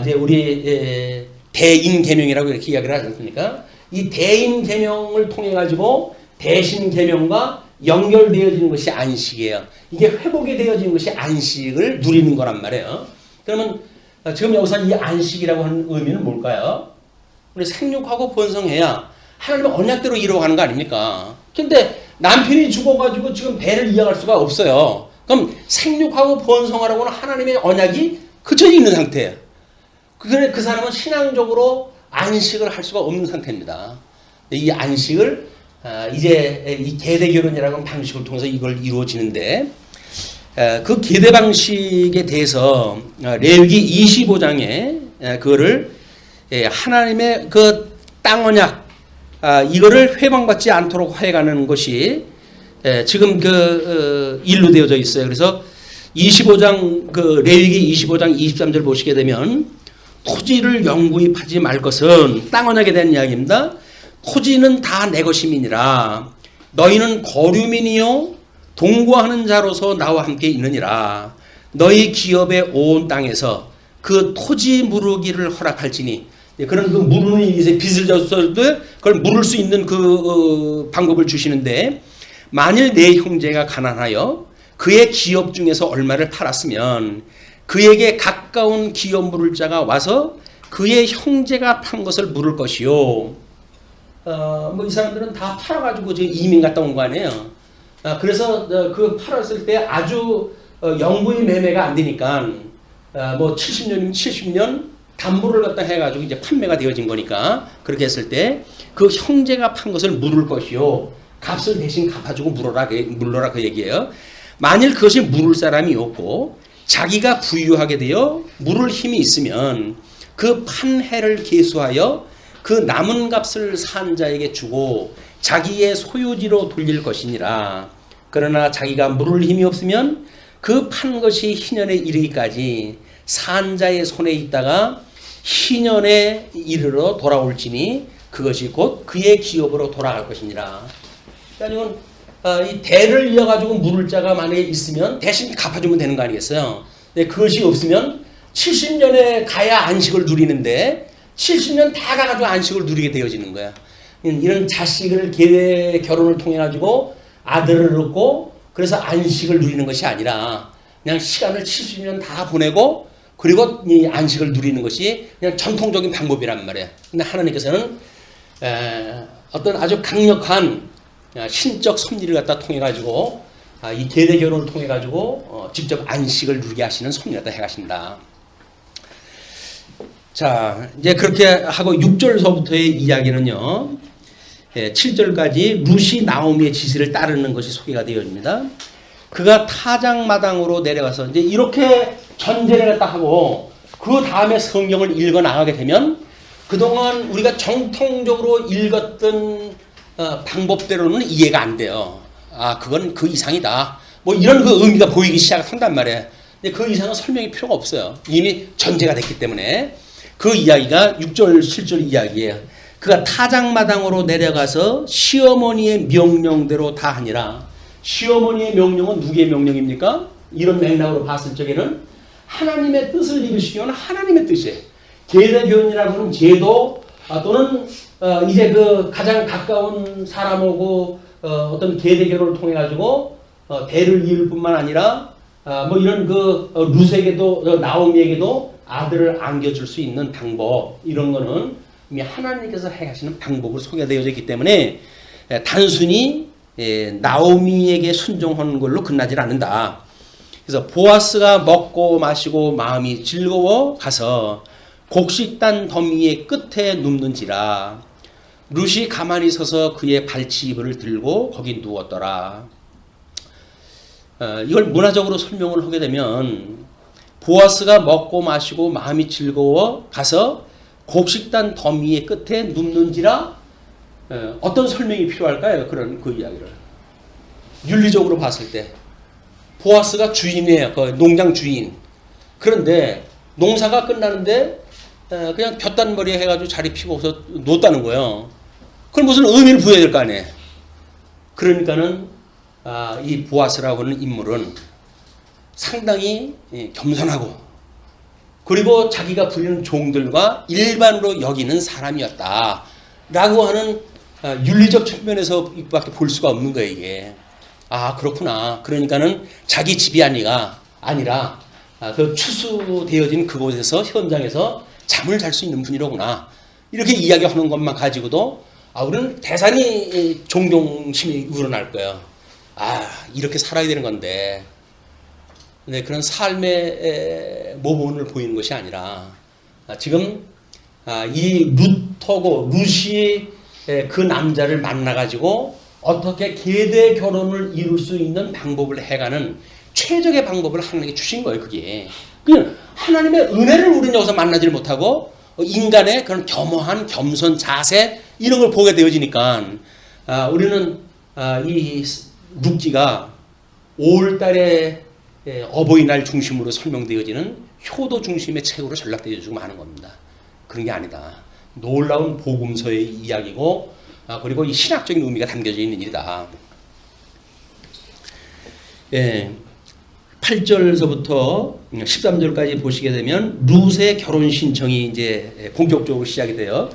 이제 우리 대인 계명이라고 이렇게 이야기를 하지 않습니까? 이 대인 계명을 통해 가지고 대신 계명과 연결되어지는 것이 안식이에요. 이게 회복이 되어지는 것이 안식을 누리는 거란 말이에요. 그러면 지금 여기서 이 안식이라고 하는 의미는 뭘까요? 우리 생육하고 번성해야 하나님의 언약대로 이루어가는 거 아닙니까? 근데 남편이 죽어가지고 지금 배를 이어갈 수가 없어요. 그럼 생육하고 번성하라고 하는 하나님의 언약이 그쳐져 있는 상태예요. 그 사람은 신앙적으로 안식을 할 수가 없는 상태입니다. 이 안식을 이제 이 계대 결혼이라고 하는 방식을 통해서 이걸 이루어지는데, 그 계대 방식에 대해서 레위기 25장에 그거를 하나님의 그 땅 언약 이거를 회방받지 않도록 해가는 것이 지금 일로 되어져 있어요. 그래서 25장 레위기 25장 23절 보시게 되면 토지를 영구입하지 말 것은 땅 언약에 대한 이야기입니다. 토지는 다 내 것임이니라. 너희는 거류민이요 동거하는 자로서 나와 함께 있느니라. 너희 기업의 온 땅에서 그 토지 무르기를 허락할지니, 그런 무르는 일에 빚을 졌을 때 그걸 물을 수 있는 방법을 주시는데, 만일 내 형제가 가난하여 그의 기업 중에서 얼마를 팔았으면 그에게 가까운 기업 물을 자가 와서 그의 형제가 판 것을 물을 것이요. 이 사람들은 다 팔아가지고 지금 이민 갔다 온 거 아니에요. 그래서 그 팔았을 때 아주 영구히 매매가 안 되니까 70년이면 70년 담보를 갖다 해가지고 이제 판매가 되어진 거니까, 그렇게 했을 때 그 형제가 판 것을 물을 것이요. 값을 대신 갚아주고 물러라 그 얘기예요. 만일 그것이 물을 사람이 없고 자기가 부유하게 되어 물을 힘이 있으면 그 판해를 계수하여 그 남은 값을 산 자에게 주고 자기의 소유지로 돌릴 것이니라. 그러나 자기가 물을 힘이 없으면 그 판 것이 희년에 이르기까지 산 자의 손에 있다가 희년에 이르러 돌아올지니 그것이 곧 그의 기업으로 돌아갈 것이니라. 그러니까 이 대를 이어가지고 물을 자가 만약에 있으면 대신 갚아주면 되는 거 아니겠어요? 근데 그것이 없으면 70년에 가야 안식을 누리는데 70년 다 가가지고 안식을 누리게 되어지는 거야. 이런 자식을 계대 결혼을 통해 가지고 아들을 얻고 그래서 안식을 누리는 것이 아니라 그냥 시간을 70년 다 보내고 그리고 이 안식을 누리는 것이 그냥 전통적인 방법이란 말이에요. 근데 하나님께서는 어떤 아주 강력한 신적 섭리를 갖다 통해 가지고 이 계대 결혼을 통해 가지고 직접 안식을 누리게 하시는 섭리를 갖다 해 가신다. 자, 이제 그렇게 하고 6절서부터의 이야기는요. 7절까지 룻이 나오미의 지시를 따르는 것이 소개가 되어집니다. 그가 타작마당으로 내려가서 이제 이렇게 전제를 갖다 하고 그 다음에 성경을 읽어 나가게 되면 그동안 우리가 정통적으로 읽었던 방법대로는 이해가 안 돼요. 아, 그건 그 이상이다. 뭐 이런 그 의미가 보이기 시작한단 말이에요. 근데 그 이상은 설명이 필요가 없어요. 이미 전제가 됐기 때문에. 그 이야기가 6절, 7절 이야기예요. 그가 타작마당으로 내려가서 시어머니의 명령대로 다 하니라. 시어머니의 명령은 누구의 명령입니까? 이런 맥락으로 봤을 적에는 하나님의 뜻을 이루시기 위한 하나님의 뜻이에요. 계대교훈이라고 하는 제도 또는 이제 그 가장 가까운 사람하고 어떤 계대교훈을 통해 가지고 대를 이을 뿐만 아니라 뭐 이런 그 룻에게도 나오미에게도 아들을 안겨줄 수 있는 방법 이런 거는 이미 하나님께서 행하시는 방법으로 소개되어져 있기 때문에 단순히 나오미에게 순종하는 걸로 끝나질 않는다. 그래서 보아스가 먹고 마시고 마음이 즐거워 가서 곡식단 더미의 끝에 눕는지라. 룻이 가만히 서서 그의 발치입을 들고 거기 누웠더라. 이걸 문화적으로 설명을 하게 되면 보아스가 먹고 마시고 마음이 즐거워 가서 곡식단 더미의 끝에 눕는지라. 어떤 설명이 필요할까요? 그런 그 이야기를 윤리적으로 봤을 때 보아스가 주인이에요. 그 농장 주인. 그런데 농사가 끝나는데 그냥 볕단머리에 해가지고 자리 피고서 놓았다는 거예요. 그럼 무슨 의미를 부여해야 될 거 아니에요. 그러니까는 이 보아스라고 하는 인물은 상당히 겸손하고 그리고 자기가 부리는 종들과 일반으로 여기는 사람이었다 라고 하는 윤리적 측면에서 밖에 볼 수가 없는 거예요. 이게 그렇구나. 그러니까는 자기 집이 아니라 그 추수되어진 그곳에서 현장에서 잠을 잘 수 있는 분이로구나 이렇게 이야기하는 것만 가지고도 우리는 대단히 존경심이 우러날 거예요. 이렇게 살아야 되는 건데 네, 그런 삶의 모범을 보이는 것이 아니라 지금 이 룻이 그 남자를 만나가지고 어떻게 계대 결혼을 이룰 수 있는 방법을 해가는 최적의 방법을 하나님께 주신 거예요. 그게 그냥 하나님의 은혜를 우리는 여기서 만나질 못하고 인간의 그런 겸허한 겸손 자세 이런 걸 보게 되어지니까 우리는 이 룻기가 5월달에 어버이날 중심으로 설명되어지는 효도 중심의 책으로 전락되어지고 마는 겁니다. 그런 게 아니다. 놀라운 복음서의 이야기고 그리고 이 신학적인 의미가 담겨져 있는 일이다. 8절서부터 13절까지 보시게 되면 룻의 결혼 신청이 이제 본격적으로 시작이 돼요.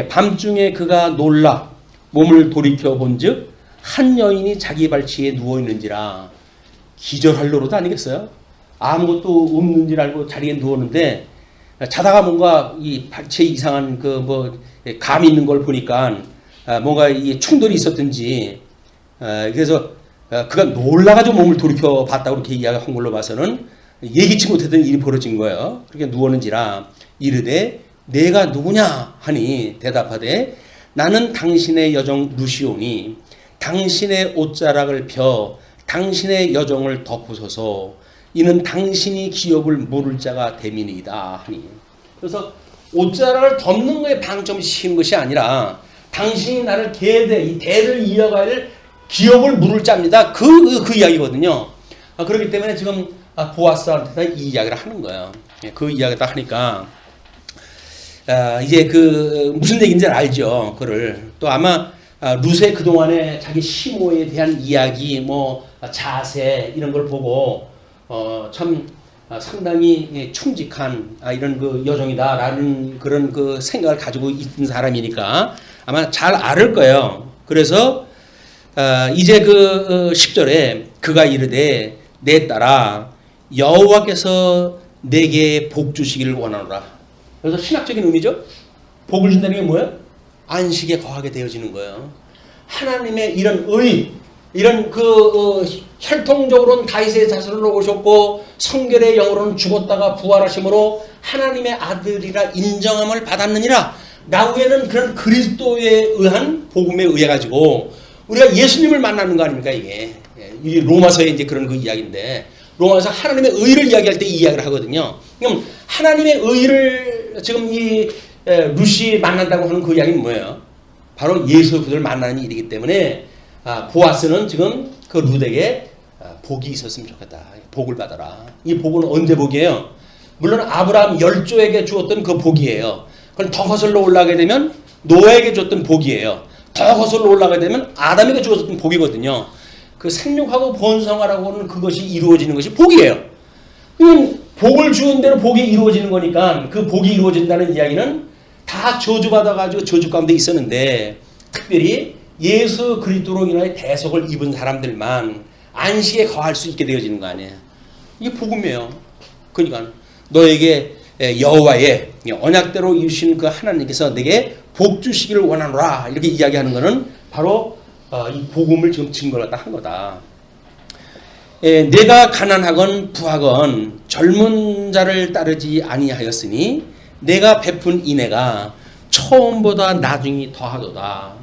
밤중에 그가 놀라 몸을 돌이켜 본즉 한 여인이 자기 발치에 누워 있는지라. 기절할 노릇 아니겠어요? 아무것도 없는 줄 알고 자리에 누웠는데 자다가 뭔가 이 발치에 이상한 감 있는 걸 보니까 뭔가 이 충돌이 있었든지 그래서 그가 놀라가지고 몸을 돌이켜 봤다고 그렇게 이야기한 걸로 봐서는 예기치 못했던 일이 벌어진 거예요. 그렇게 누웠는지라 이르되 내가 누구냐 하니 대답하되 나는 당신의 여종 룻이오니 당신의 옷자락을 펴 당신의 여종을 덮으소서. 이는 당신이 기업을 물을 자가 됨이니이다 하니. 그래서 옷자락을 덮는 거에 방점을 씌운 것이 아니라 당신이 나를 이 대를 이어갈 기업을 물을 자입니다. 그 이야기거든요. 그렇기 때문에 지금 보아스한테 이 이야기를 하는 거예요. 그 이야기를 다 하니까 이제 그 무슨 얘기인지 알죠. 그를 또 아마 룻의 그동안에 자기 시모에 대한 이야기, 뭐 자세 이런 걸 보고 참 상당히 충직한 이런 그 여종이다라는 그런 그 생각을 가지고 있는 사람이니까 아마 잘 알을 거예요. 그래서 이제 그 10절에 그가 이르되 내 딸아 여호와께서 내게 복 주시기를 원하노라. 그래서 신학적인 의미죠. 복을 준다는 게 뭐예요? 안식에 거하게 되어지는 거예요. 하나님의 이런 이런 혈통적으로는 다윗의 자손으로 오셨고 성결의 영으로는 죽었다가 부활하심으로 하나님의 아들이라 인정함을 받았느니라. 나후에는 그런 그리스도에 의한 복음에 의해 가지고 우리가 예수님을 만나는 거 아닙니까 이게? 이 로마서에 이제 그런 그 이야기인데 로마서 하나님의 의를 이야기할 때 이 이야기를 하거든요. 그럼 하나님의 의를 지금 이 룻이 만난다고 하는 그 이야기는 뭐예요? 바로 예수 그리스도를 만나는 일이기 때문에 보아스는 지금 그 룻에게 복이 있었으면 좋겠다. 복을 받아라. 이 복은 언제 복이에요? 물론 아브라함 열조에게 주었던 그 복이에요. 그럼 더 거슬러 올라가게 되면 노아에게 줬던 복이에요. 더 거슬러 올라가게 되면 아담에게 주었던 복이거든요. 그 생육하고 번성하라고 하는 그것이 이루어지는 것이 복이에요. 그럼 복을 주은 대로 복이 이루어지는 거니까 그 복이 이루어진다는 이야기는 다 저주받아가지고 저주 가운데 있었는데 특별히 예수 그리스도로 인하여 대속을 입은 사람들만 안식에 거할 수 있게 되어지는 거 아니에요. 이게 복음이에요. 그러니까 너에게 여호와의 언약대로 이루신 그 하나님께서 내게 복 주시기를 원하노라 이렇게 이야기하는 것은 바로 이 복음을 지금 증거를 한 거다. 내가 가난하건 부하건 젊은 자를 따르지 아니하였으니 내가 베푼 인애가 처음보다 나중이 더하도다.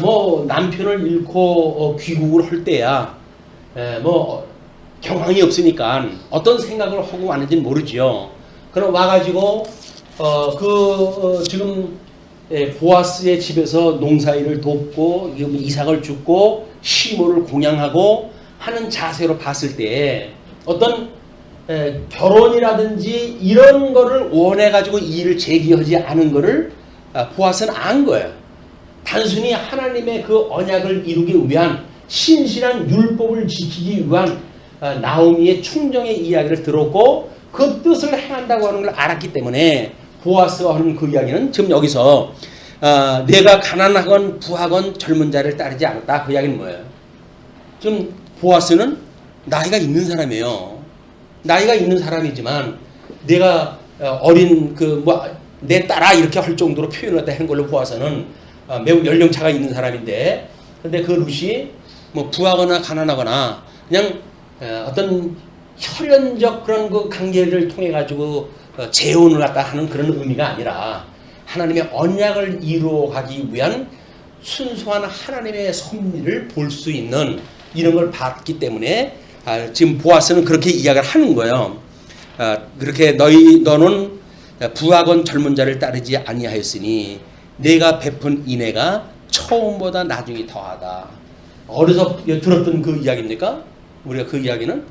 뭐 남편을 잃고 귀국을 할 때야 뭐 경황이 없으니까 어떤 생각을 하고 왔는지는 모르죠. 그럼 와가지고 지금 보아스의 집에서 농사일을 돕고 이삭을 줍고 시모를 공양하고 하는 자세로 봤을 때 어떤 결혼이라든지 이런 거를 원해가지고 일을 제기하지 않은 거를 보아스는 안 거예요. 단순히 하나님의 그 언약을 이루기 위한 신실한 율법을 지키기 위한 나오미의 충정의 이야기를 들었고 그 뜻을 행한다고 하는 걸 알았기 때문에 보아스가 하는 그 이야기는 지금 여기서 내가 가난하건 부하건 젊은 자를 따르지 않았다. 그 이야기는 뭐예요? 지금 보아스는 나이가 있는 사람이에요. 나이가 있는 사람이지만 내가 어린 내 딸아 이렇게 할 정도로 표현을 했다 하는 걸로 보아서는 매우 연령차가 있는 사람인데 근데 그 룻이 뭐 부하거나 가난하거나 그냥 어떤 혈연적 그런 그 관계를 통해 가지고 재혼을 갖다 하는 그런 의미가 아니라 하나님의 언약을 이루어가기 위한 순수한 하나님의 섭리를 볼 수 있는 이런 걸 봤기 때문에 지금 보아스는 그렇게 이야기를 하는 거예요. 그렇게 너는 부하건 젊은 자를 따르지 아니하였으니 내가 베푼 인애가 처음보다 나중이 더하다. 어디서 들었던 그 이야기입니까? 우리가 그 이야기는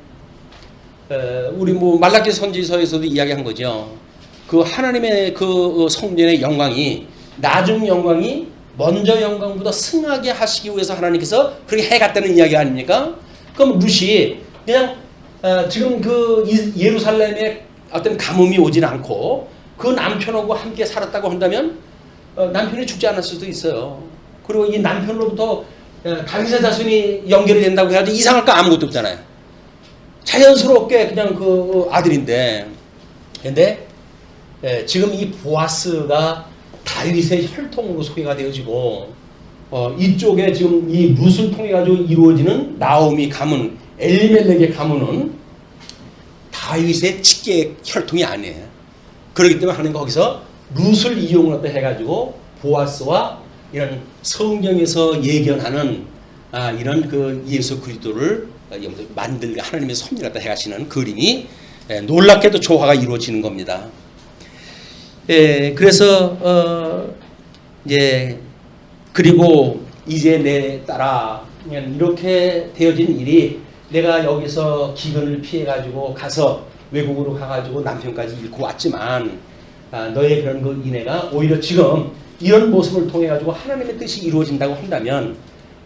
우리 뭐 말라기 선지서에서도 이야기한 거죠. 그 하나님의 그 성전의 영광이 나중 영광이 먼저 영광보다 승하게 하시기 위해서 하나님께서 그렇게 해갔다는 이야기 아닙니까? 그럼 룻이 그냥 지금 그 예루살렘에 어떤 가뭄이 오진 않고 그 남편하고 함께 살았다고 한다면 남편이 죽지 않을 수도 있어요. 그리고 이 남편으로부터 다윗의 자손이 연결이 된다고 해야지 이상할 거 아무것도 없잖아요. 자연스럽게 그냥 그 아들인데 근데 지금 이 보아스가 다윗의 혈통으로 소개가 되어지고 이쪽에 지금 이 룻을 통해 가지고 이루어지는 나오미 가문 엘리멜렉의 가문은 다윗의 직계 혈통이 아니에요. 그렇기 때문에 하는 거기서 룻을 이용을 해가지고 보아스와 이런 성경에서 예견하는 이런 그 예수 그리스도를 만들게 하나님의 섭리를 갖다 해가시는 그림이 놀랍게도 조화가 이루어지는 겁니다. 그래서 이제 그리고 이제 내 딸아 이렇게 되어진 일이 내가 여기서 기근을 피해 가지고 가서 외국으로 가가지고 남편까지 잃고 왔지만 너의 그런 그 인애가 오히려 지금 이런 모습을 통해 가지고 하나님의 뜻이 이루어진다고 한다면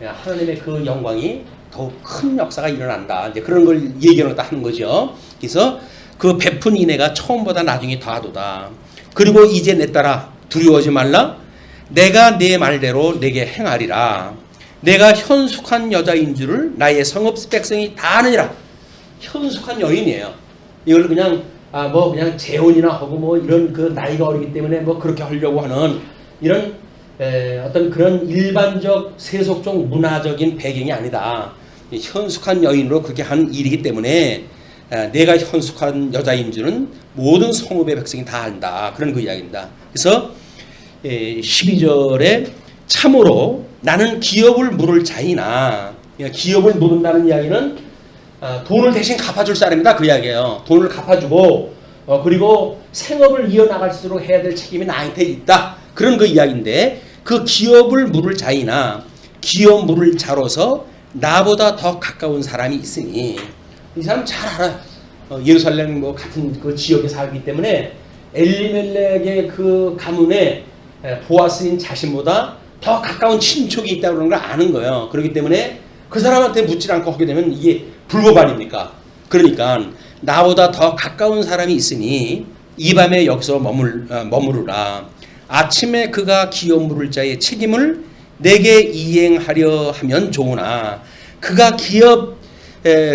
하나님의 그 영광이 더욱 큰 역사가 일어난다. 이제 그런 걸 얘기하는 하는 거죠. 그래서 그 베푼 인애가 처음보다 나중에 더하도다. 그리고 이제 내 딸아 두려워하지 말라. 내가 네 말대로 내게 행하리라. 내가 현숙한 여자인 줄을 나의 성읍 백성이 다 아느니라. 현숙한 여인이에요. 이걸 그냥 그냥 재혼이나 하고 뭐 이런 그 나이가 어리기 때문에 뭐 그렇게 하려고 하는 이런 어떤 그런 일반적 세속적 문화적인 배경이 아니다. 현숙한 여인으로 그렇게 한 일이기 때문에 내가 현숙한 여자인 줄은 모든 성읍의 백성이 다 안다. 그런 그 이야기입니다. 그래서 12절에 참으로 나는 기업을 물을 자이나, 기업을 물은다는 이야기는 돈을 대신 갚아줄 사람이다 그 이야기예요. 돈을 갚아주고 그리고 생업을 이어나갈수록 해야 될 책임이 나한테 있다. 그런 그 이야기인데 그 기업을 물을 자이나 기업 물을 자로서 나보다 더 가까운 사람이 있으니 이 사람 잘 알아요. 예루살렘 뭐 같은 그 지역에 살기 때문에 엘리멜렉의 그 가문에 보아스인 자신보다 더 가까운 친족이 있다고 그런 걸 아는 거예요. 그렇기 때문에 그 사람한테 묻지 않고 하게 되면 이게 불법 아닙니까? 그러니까 나보다 더 가까운 사람이 있으니 이 밤에 여기서 머무르라. 아침에 그가 기업 물을 자의 책임을 내게 이행하려 하면 좋으나 그가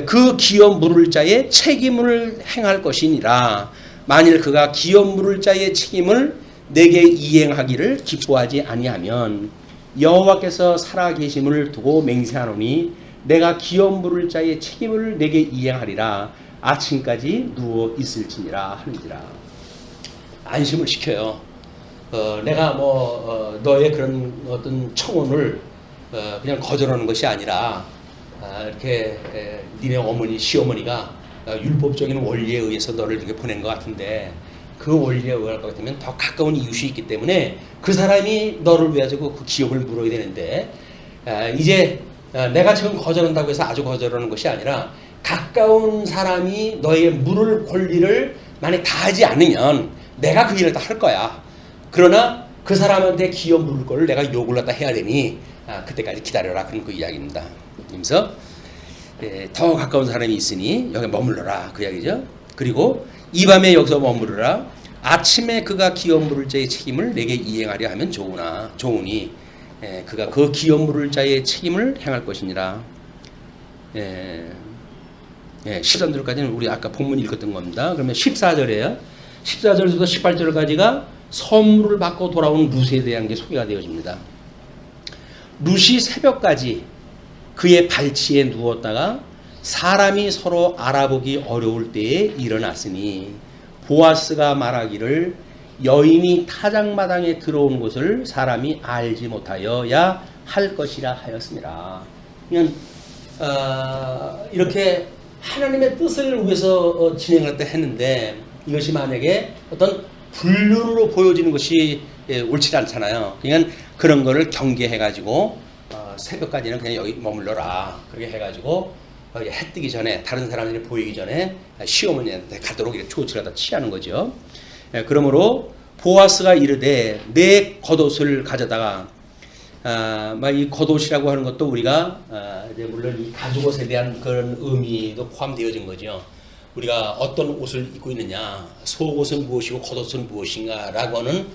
그 기업 물을 자의 책임을 행할 것이니라. 만일 그가 기업 물을 자의 책임을 내게 이행하기를 기뻐하지 아니하면 여호와께서 살아계심을 두고 맹세하노니 내가 기업 물을 자의 책임을 내게 이행하리라. 아침까지 누워 있을지니라 하는지라. 안심을 시켜요. 내가 너의 그런 어떤 청혼을 그냥 거절하는 것이 아니라 이렇게 니네 어머니 시어머니가 율법적인 원리에 의해서 너를 이렇게 보낸 것 같은데 그 원리에 의할 것 같으면 더 가까운 이웃이 있기 때문에 그 사람이 너를 위해 가지고 그 기업을 물어야 되는데 이제 내가 지금 거절한다고 해서 아주 거절하는 것이 아니라 가까운 사람이 너의 물을 권리를 만약 다하지 않으면 내가 그 일을 다 할 거야. 그러나 그 사람한테 기업 물을 걸 내가 요구를 갖다 해야 되니 그때까지 기다려라. 그런 그 이야기입니다. 그래서 더 가까운 사람이 있으니 여기 머물러라. 그 이야기죠. 그리고 이 밤에 여기서 머무르라. 아침에 그가 기업 물을 자의 책임을 내게 이행하려 하면 좋으니 그가 그 기업 물을 자의 책임을 행할 것이니라. 13절까지는 우리 아까 본문 읽었던 겁니다. 그러면 14절에요. 14절에서 18절까지가 선물을 받고 돌아온 룻에 대한 게 소개가 되어집니다. 룻이 새벽까지 그의 발치에 누웠다가 사람이 서로 알아보기 어려울 때에 일어났으니 보아스가 말하기를 여인이 타작마당에 들어온 것을 사람이 알지 못하여야 할 것이라 하였습니다. 그냥 이렇게 하나님의 뜻을 위해서 진행을 했는데 이것이 만약에 어떤 불륜으로 보여지는 것이 옳지 않잖아요. 그냥 그런 거를 경계해가지고 새벽까지는 그냥 여기 머물러라. 그렇게 해가지고 해 뜨기 전에 다른 사람들이 보이기 전에 시어머니한테 가도록 이렇게 조치를 하다 취하는 거죠. 그러므로 보아스가 이르되 내 겉옷을 가져다가 이 겉옷이라고 하는 것도 우리가 이제 물론 이 가죽옷에 대한 그런 의미도 포함되어진 거죠. 우리가 어떤 옷을 입고 있느냐, 속옷은 무엇이고 겉옷은 무엇인가라고 하는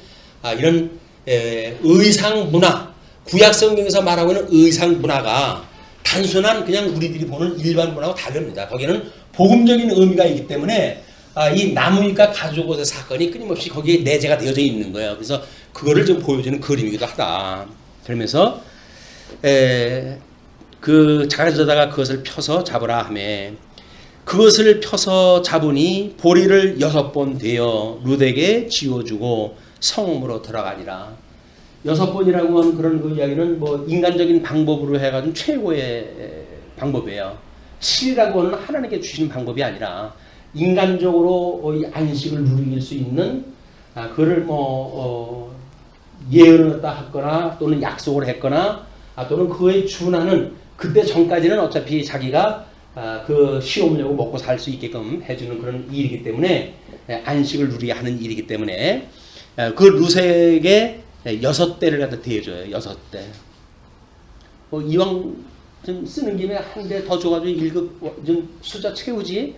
이런 의상 문화, 구약 성경에서 말하고 있는 의상 문화가 단순한 그냥 우리들이 보는 일반 문화하고 다릅니다. 거기는 복음적인 의미가 있기 때문에 이 나무니까 가죽옷의 사건이 끊임없이 거기에 내재가 되어져 있는 거예요. 그래서 그거를 좀 보여주는 그림이기도 하다. 그러면서 그 가져다가 그것을 펴서 잡으라 하매 그것을 펴서 잡으니 보리를 6번 되어 룻에게 지어주고 성읍으로 들어가니라. 6번이라고 하는 그런 그 이야기는 뭐 인간적인 방법으로 해가지고 최고의 방법이에요. 7이라고 하는 하나님께 주시는 방법이 아니라 인간적으로 이 안식을 누릴 수 있는 그를 예언을 갖다 했거나 또는 약속을 했거나 또는 그에 준하는 그때 전까지는 어차피 자기가 그 시험려고 먹고 살 수 있게끔 해주는 그런 일이기 때문에 안식을 누리게 하는 일이기 때문에 그 루세에게 6대를 갖다 대줘요. 6대. 이왕 좀 쓰는 김에 한 대 더 줘가지고 1급 좀 숫자 채우지.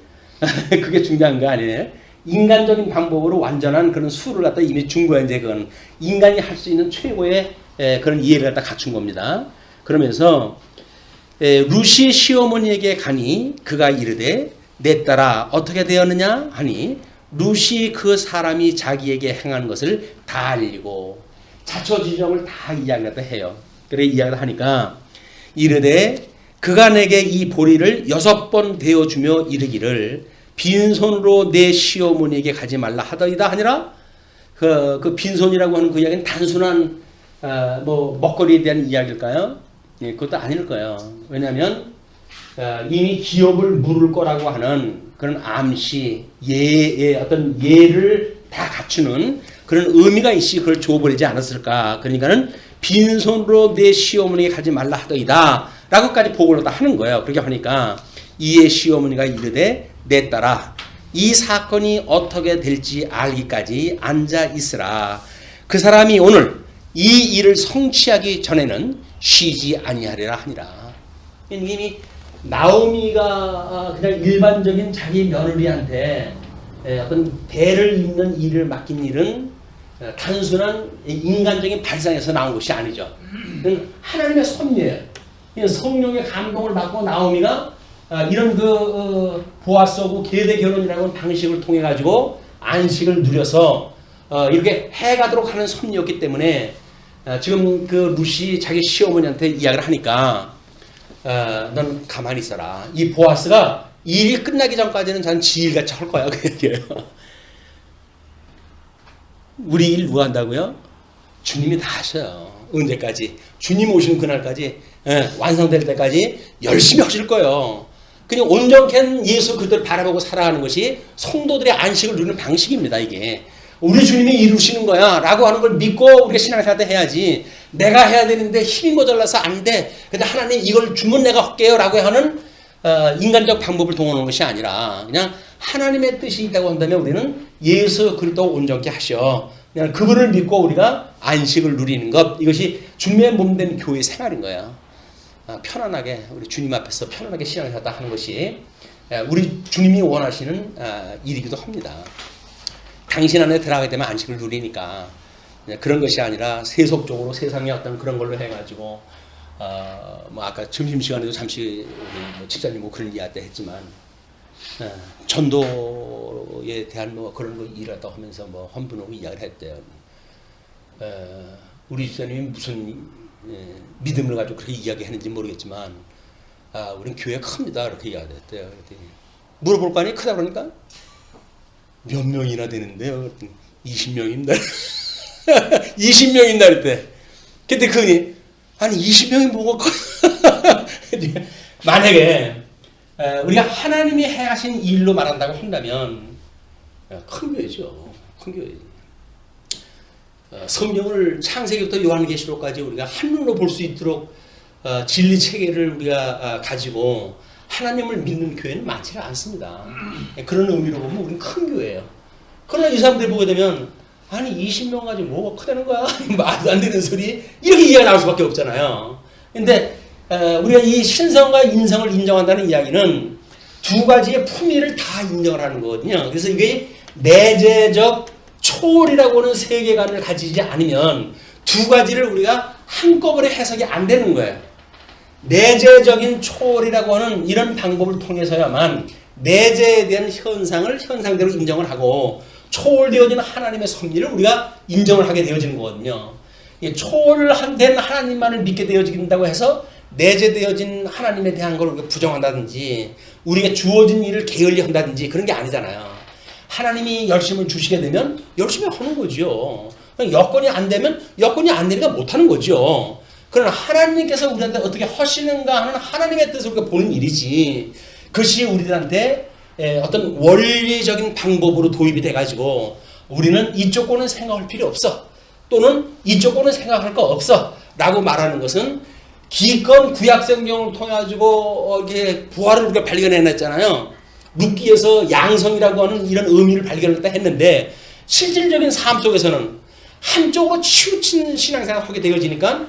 그게 중요한 거 아니에요? 인간적인 방법으로 완전한 그런 수를 갖다 이미 준 거야. 이제 그건 인간이 할 수 있는 최고의 그런 이해를 갖다 갖춘 겁니다. 그러면서 루시 시어머니에게 가니 그가 이르되 내 딸아 어떻게 되었느냐 하니 루시 그 사람이 자기에게 행한 것을 다 알리고 자초지종을 다 이야기를 해요. 그래 이야기를 하니까 이르되 그가 내게 이 보리를 6번 대어주며 이르기를 빈손으로 내 시어머니에게 가지 말라 하더이다 하니라. 그 빈손이라고 하는 그 이야기는 단순한 먹거리에 대한 이야기일까요? 예, 그것도 아닐 거예요. 왜냐하면 이미 기업을 물을 거라고 하는 그런 암시, 예의 어떤 예를 다 갖추는 그런 의미가 있이 그걸 줘버리지 않았을까. 그러니까는 빈손으로 내 시어머니에게 가지 말라 하더이다 라고까지 보고를 다 하는 거예요. 그렇게 하니까 이에 시어머니가 이르되 내 딸아 이 사건이 어떻게 될지 알기까지 앉아 있으라. 그 사람이 오늘 이 일을 성취하기 전에는 쉬지 아니하리라 하니라. 이미 나오미가 그냥 일반적인 자기 며느리한테 어떤 대를 잇는 일을 맡긴 일은 단순한 인간적인 발상에서 나온 것이 아니죠. 하나님의 섭리예요. 성령의 감동을 받고 나오미가 이런 보아스하고 계대 결혼이라고 하는 방식을 통해 가지고 안식을 누려서 이렇게 해가도록 하는 섭리였기 때문에 지금 그 루시 자기 시어머니한테 이야기를 하니까 넌 가만히 있어라. 이 보아스가 일이 끝나기 전까지는 전 지일같이 할 거야. 그 얘기예요. 우리 일 누가 한다고요? 주님이 다 하셔요. 언제까지? 주님 오시는 그날까지 완성될 때까지 열심히 하실 거예요. 그냥 온전한 예수 그들을 바라보고 살아가는 것이 성도들의 안식을 누리는 방식입니다. 이게 우리 주님이 이루시는 거야 라고 하는 걸 믿고 우리가 신앙생활 때 해야지. 내가 해야 되는데 힘이 모자라서 안 돼. 근데 하나님 이걸 주면 내가 할게요 라고 하는 인간적 방법을 동원하는 것이 아니라 그냥 하나님의 뜻이 있다고 한다면 우리는 예수 그리스도 온전케 하셔. 그냥 그분을 믿고 우리가 안식을 누리는 것. 이것이 주님의 몸된 교회 생활인 거예요. 편안하게 우리 주님 앞에서 편안하게 신앙생활 하는 것이 우리 주님이 원하시는 일이기도 합니다. 당신 안에 들어가게 되면 안식을 누리니까 그런 것이 아니라 세속적으로 세상의 어떤 그런 걸로 해가지고 아까 점심시간에도 잠시 우리 집사님 그런 이야기 했지만 전도에 대한 그런 거 일하다 하면서 헌분하고 이야기를 했대요. 우리 집사님이 무슨 믿음을 가지고 그렇게 이야기했는지 모르겠지만 우리는 교회가 큽니다. 이렇게 이야기했대요. 그랬더니 물어볼 거 아니에요? 크다 그러니까 몇 명이나 되는데요? 20명입니다. 20명인다 그랬대. 근데 그분이 아니 20명이 뭐가 만약에 우리가 하나님이 행하신 일로 말한다고 한다면 큰 교회죠. 큰 교회. 성경을 창세기부터 요한계시록까지 우리가 한눈으로 볼 수 있도록 진리 체계를 우리가 가지고 하나님을 믿는 교회는 많지 않습니다. 그런 의미로 보면 우리는 큰 교회예요. 그러나 이 사람들이 보게 되면 아니 20명 가지고 뭐가 크다는 거야? 말도 안 되는 소리 이렇게 이해가 나올 수밖에 없잖아요. 근데 우리가 이 신성과 인성을 인정한다는 이야기는 두 가지의 품위를 다 인정을 하는 거거든요. 그래서 이게 내재적 초월이라고 하는 세계관을 가지지 않으면 두 가지를 우리가 한꺼번에 해석이 안 되는 거예요. 내재적인 초월이라고 하는 이런 방법을 통해서야만 내재에 대한 현상을 현상대로 인정을 하고 초월되어진 하나님의 섭리를 우리가 인정을 하게 되어지는 거거든요. 초월된 하나님만을 믿게 되어진다고 해서 내재되어진 하나님에 대한 걸 우리가 부정한다든지 우리가 주어진 일을 게을리 한다든지 그런 게 아니잖아요. 하나님이 열심을 주시게 되면 열심히 하는 거죠. 여건이 안 되면 여건이 안 되니까 못하는 거죠. 그러나 하나님께서 우리한테 어떻게 하시는가 하는 하나님의 뜻을 우리가 보는 일이지 그것이 우리들한테 어떤 원리적인 방법으로 도입이 돼가지고 우리는 이쪽 거는 생각할 필요 없어. 또는 이쪽 거는 생각할 거 없어. 라고 말하는 것은 기껏 구약성경을 통해 가지고 이렇게 부활을 우리가 발견해냈잖아요. 룻기에서 양성이라고 하는 이런 의미를 발견했다 했는데 실질적인 삶 속에서는 한쪽으로 치우친 신앙생활을 하게 되어지니까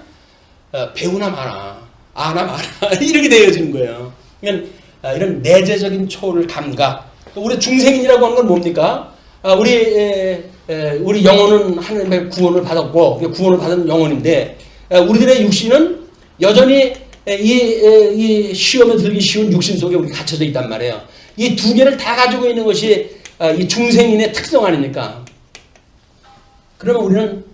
배우나 마나 아나 마나 이렇게 되어지는 거예요. 그러니까 이런 내재적인 초월 감각. 우리 중생인이라고 하는 건 뭡니까? 우리 영혼은 하나님의 구원을 받았고 구원을 받은 영혼인데 우리들의 육신은 여전히 이 시험에 들기 쉬운 육신 속에 우리 갇혀져 있단 말이에요. 이 두 개를 다 가지고 있는 것이 이 중생인의 특성 아닙니까? 그러면 우리는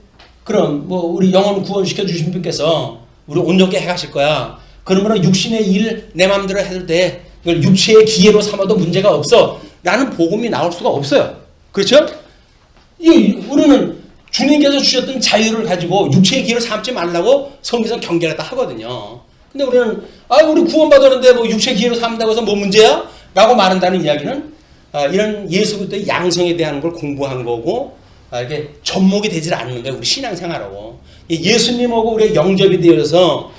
우리 영혼 구원시켜 주신 분께서 우리 온전케 해가실 거야. 그러면 육신의 일 내 마음대로 해도 돼. 이걸 육체의 기회로 삼아도 문제가 없어. 라는 복음이 나올 수가 없어요. 그렇죠? 우리는 주님께서 주셨던 자유를 가지고 육체의 기회를 삼지 말라고 성경에서 경계를 다 하거든요. 근데 우리는 우리 구원받았는데 뭐 육체의 기회로 삼는다고 해서 뭐 문제야? 라고 말한다는 이야기는 이런 예수 그리스도의 양성에 대한 걸 공부한 거고 이렇게 접목이 되질 않는 거예요. 우리 신앙생활하고. 예수님하고 우리가 영접이 되어서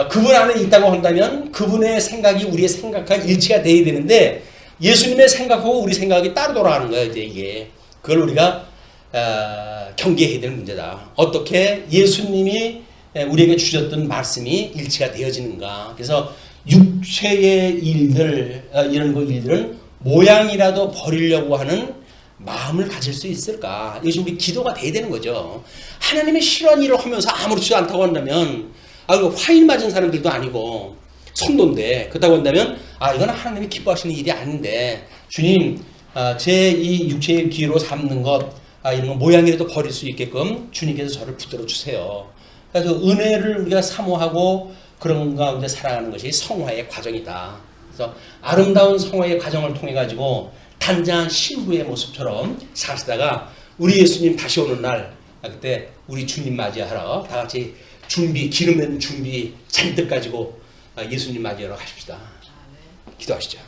그분 안에 있다고 한다면 그분의 생각이 우리의 생각과 일치가 돼야 되는데 예수님의 생각하고 우리 생각이 따로 돌아가는 거예요. 이제 이게. 그걸 우리가 경계해야 될 문제다. 어떻게 예수님이 우리에게 주셨던 말씀이 일치가 되어지는가. 그래서 육체의 일들, 이런 일들은 모양이라도 버리려고 하는 마음을 가질 수 있을까. 이것이 우리 기도가 돼야 되는 거죠. 하나님의 싫어하는 일을 하면서 아무렇지도 않다고 한다면 화일 맞은 사람들도 아니고 성도인데 그렇다고 한다면 이건 하나님이 기뻐하시는 일이 아닌데 주님 제 이 육체의 기회로 삼는 것 이런 거 모양이라도 버릴 수 있게끔 주님께서 저를 붙들어 주세요. 그래서 은혜를 우리가 사모하고 그런 가운데 살아가는 것이 성화의 과정이다. 그래서 아름다운 성화의 과정을 통해 가지고 단장한 신부의 모습처럼 사시다가 우리 예수님 다시 오는 날 그때 우리 주님 맞이하러 다 같이 기름 낸 준비 잔뜩 가지고 예수님 맞이하러 가십시다. 기도하시죠.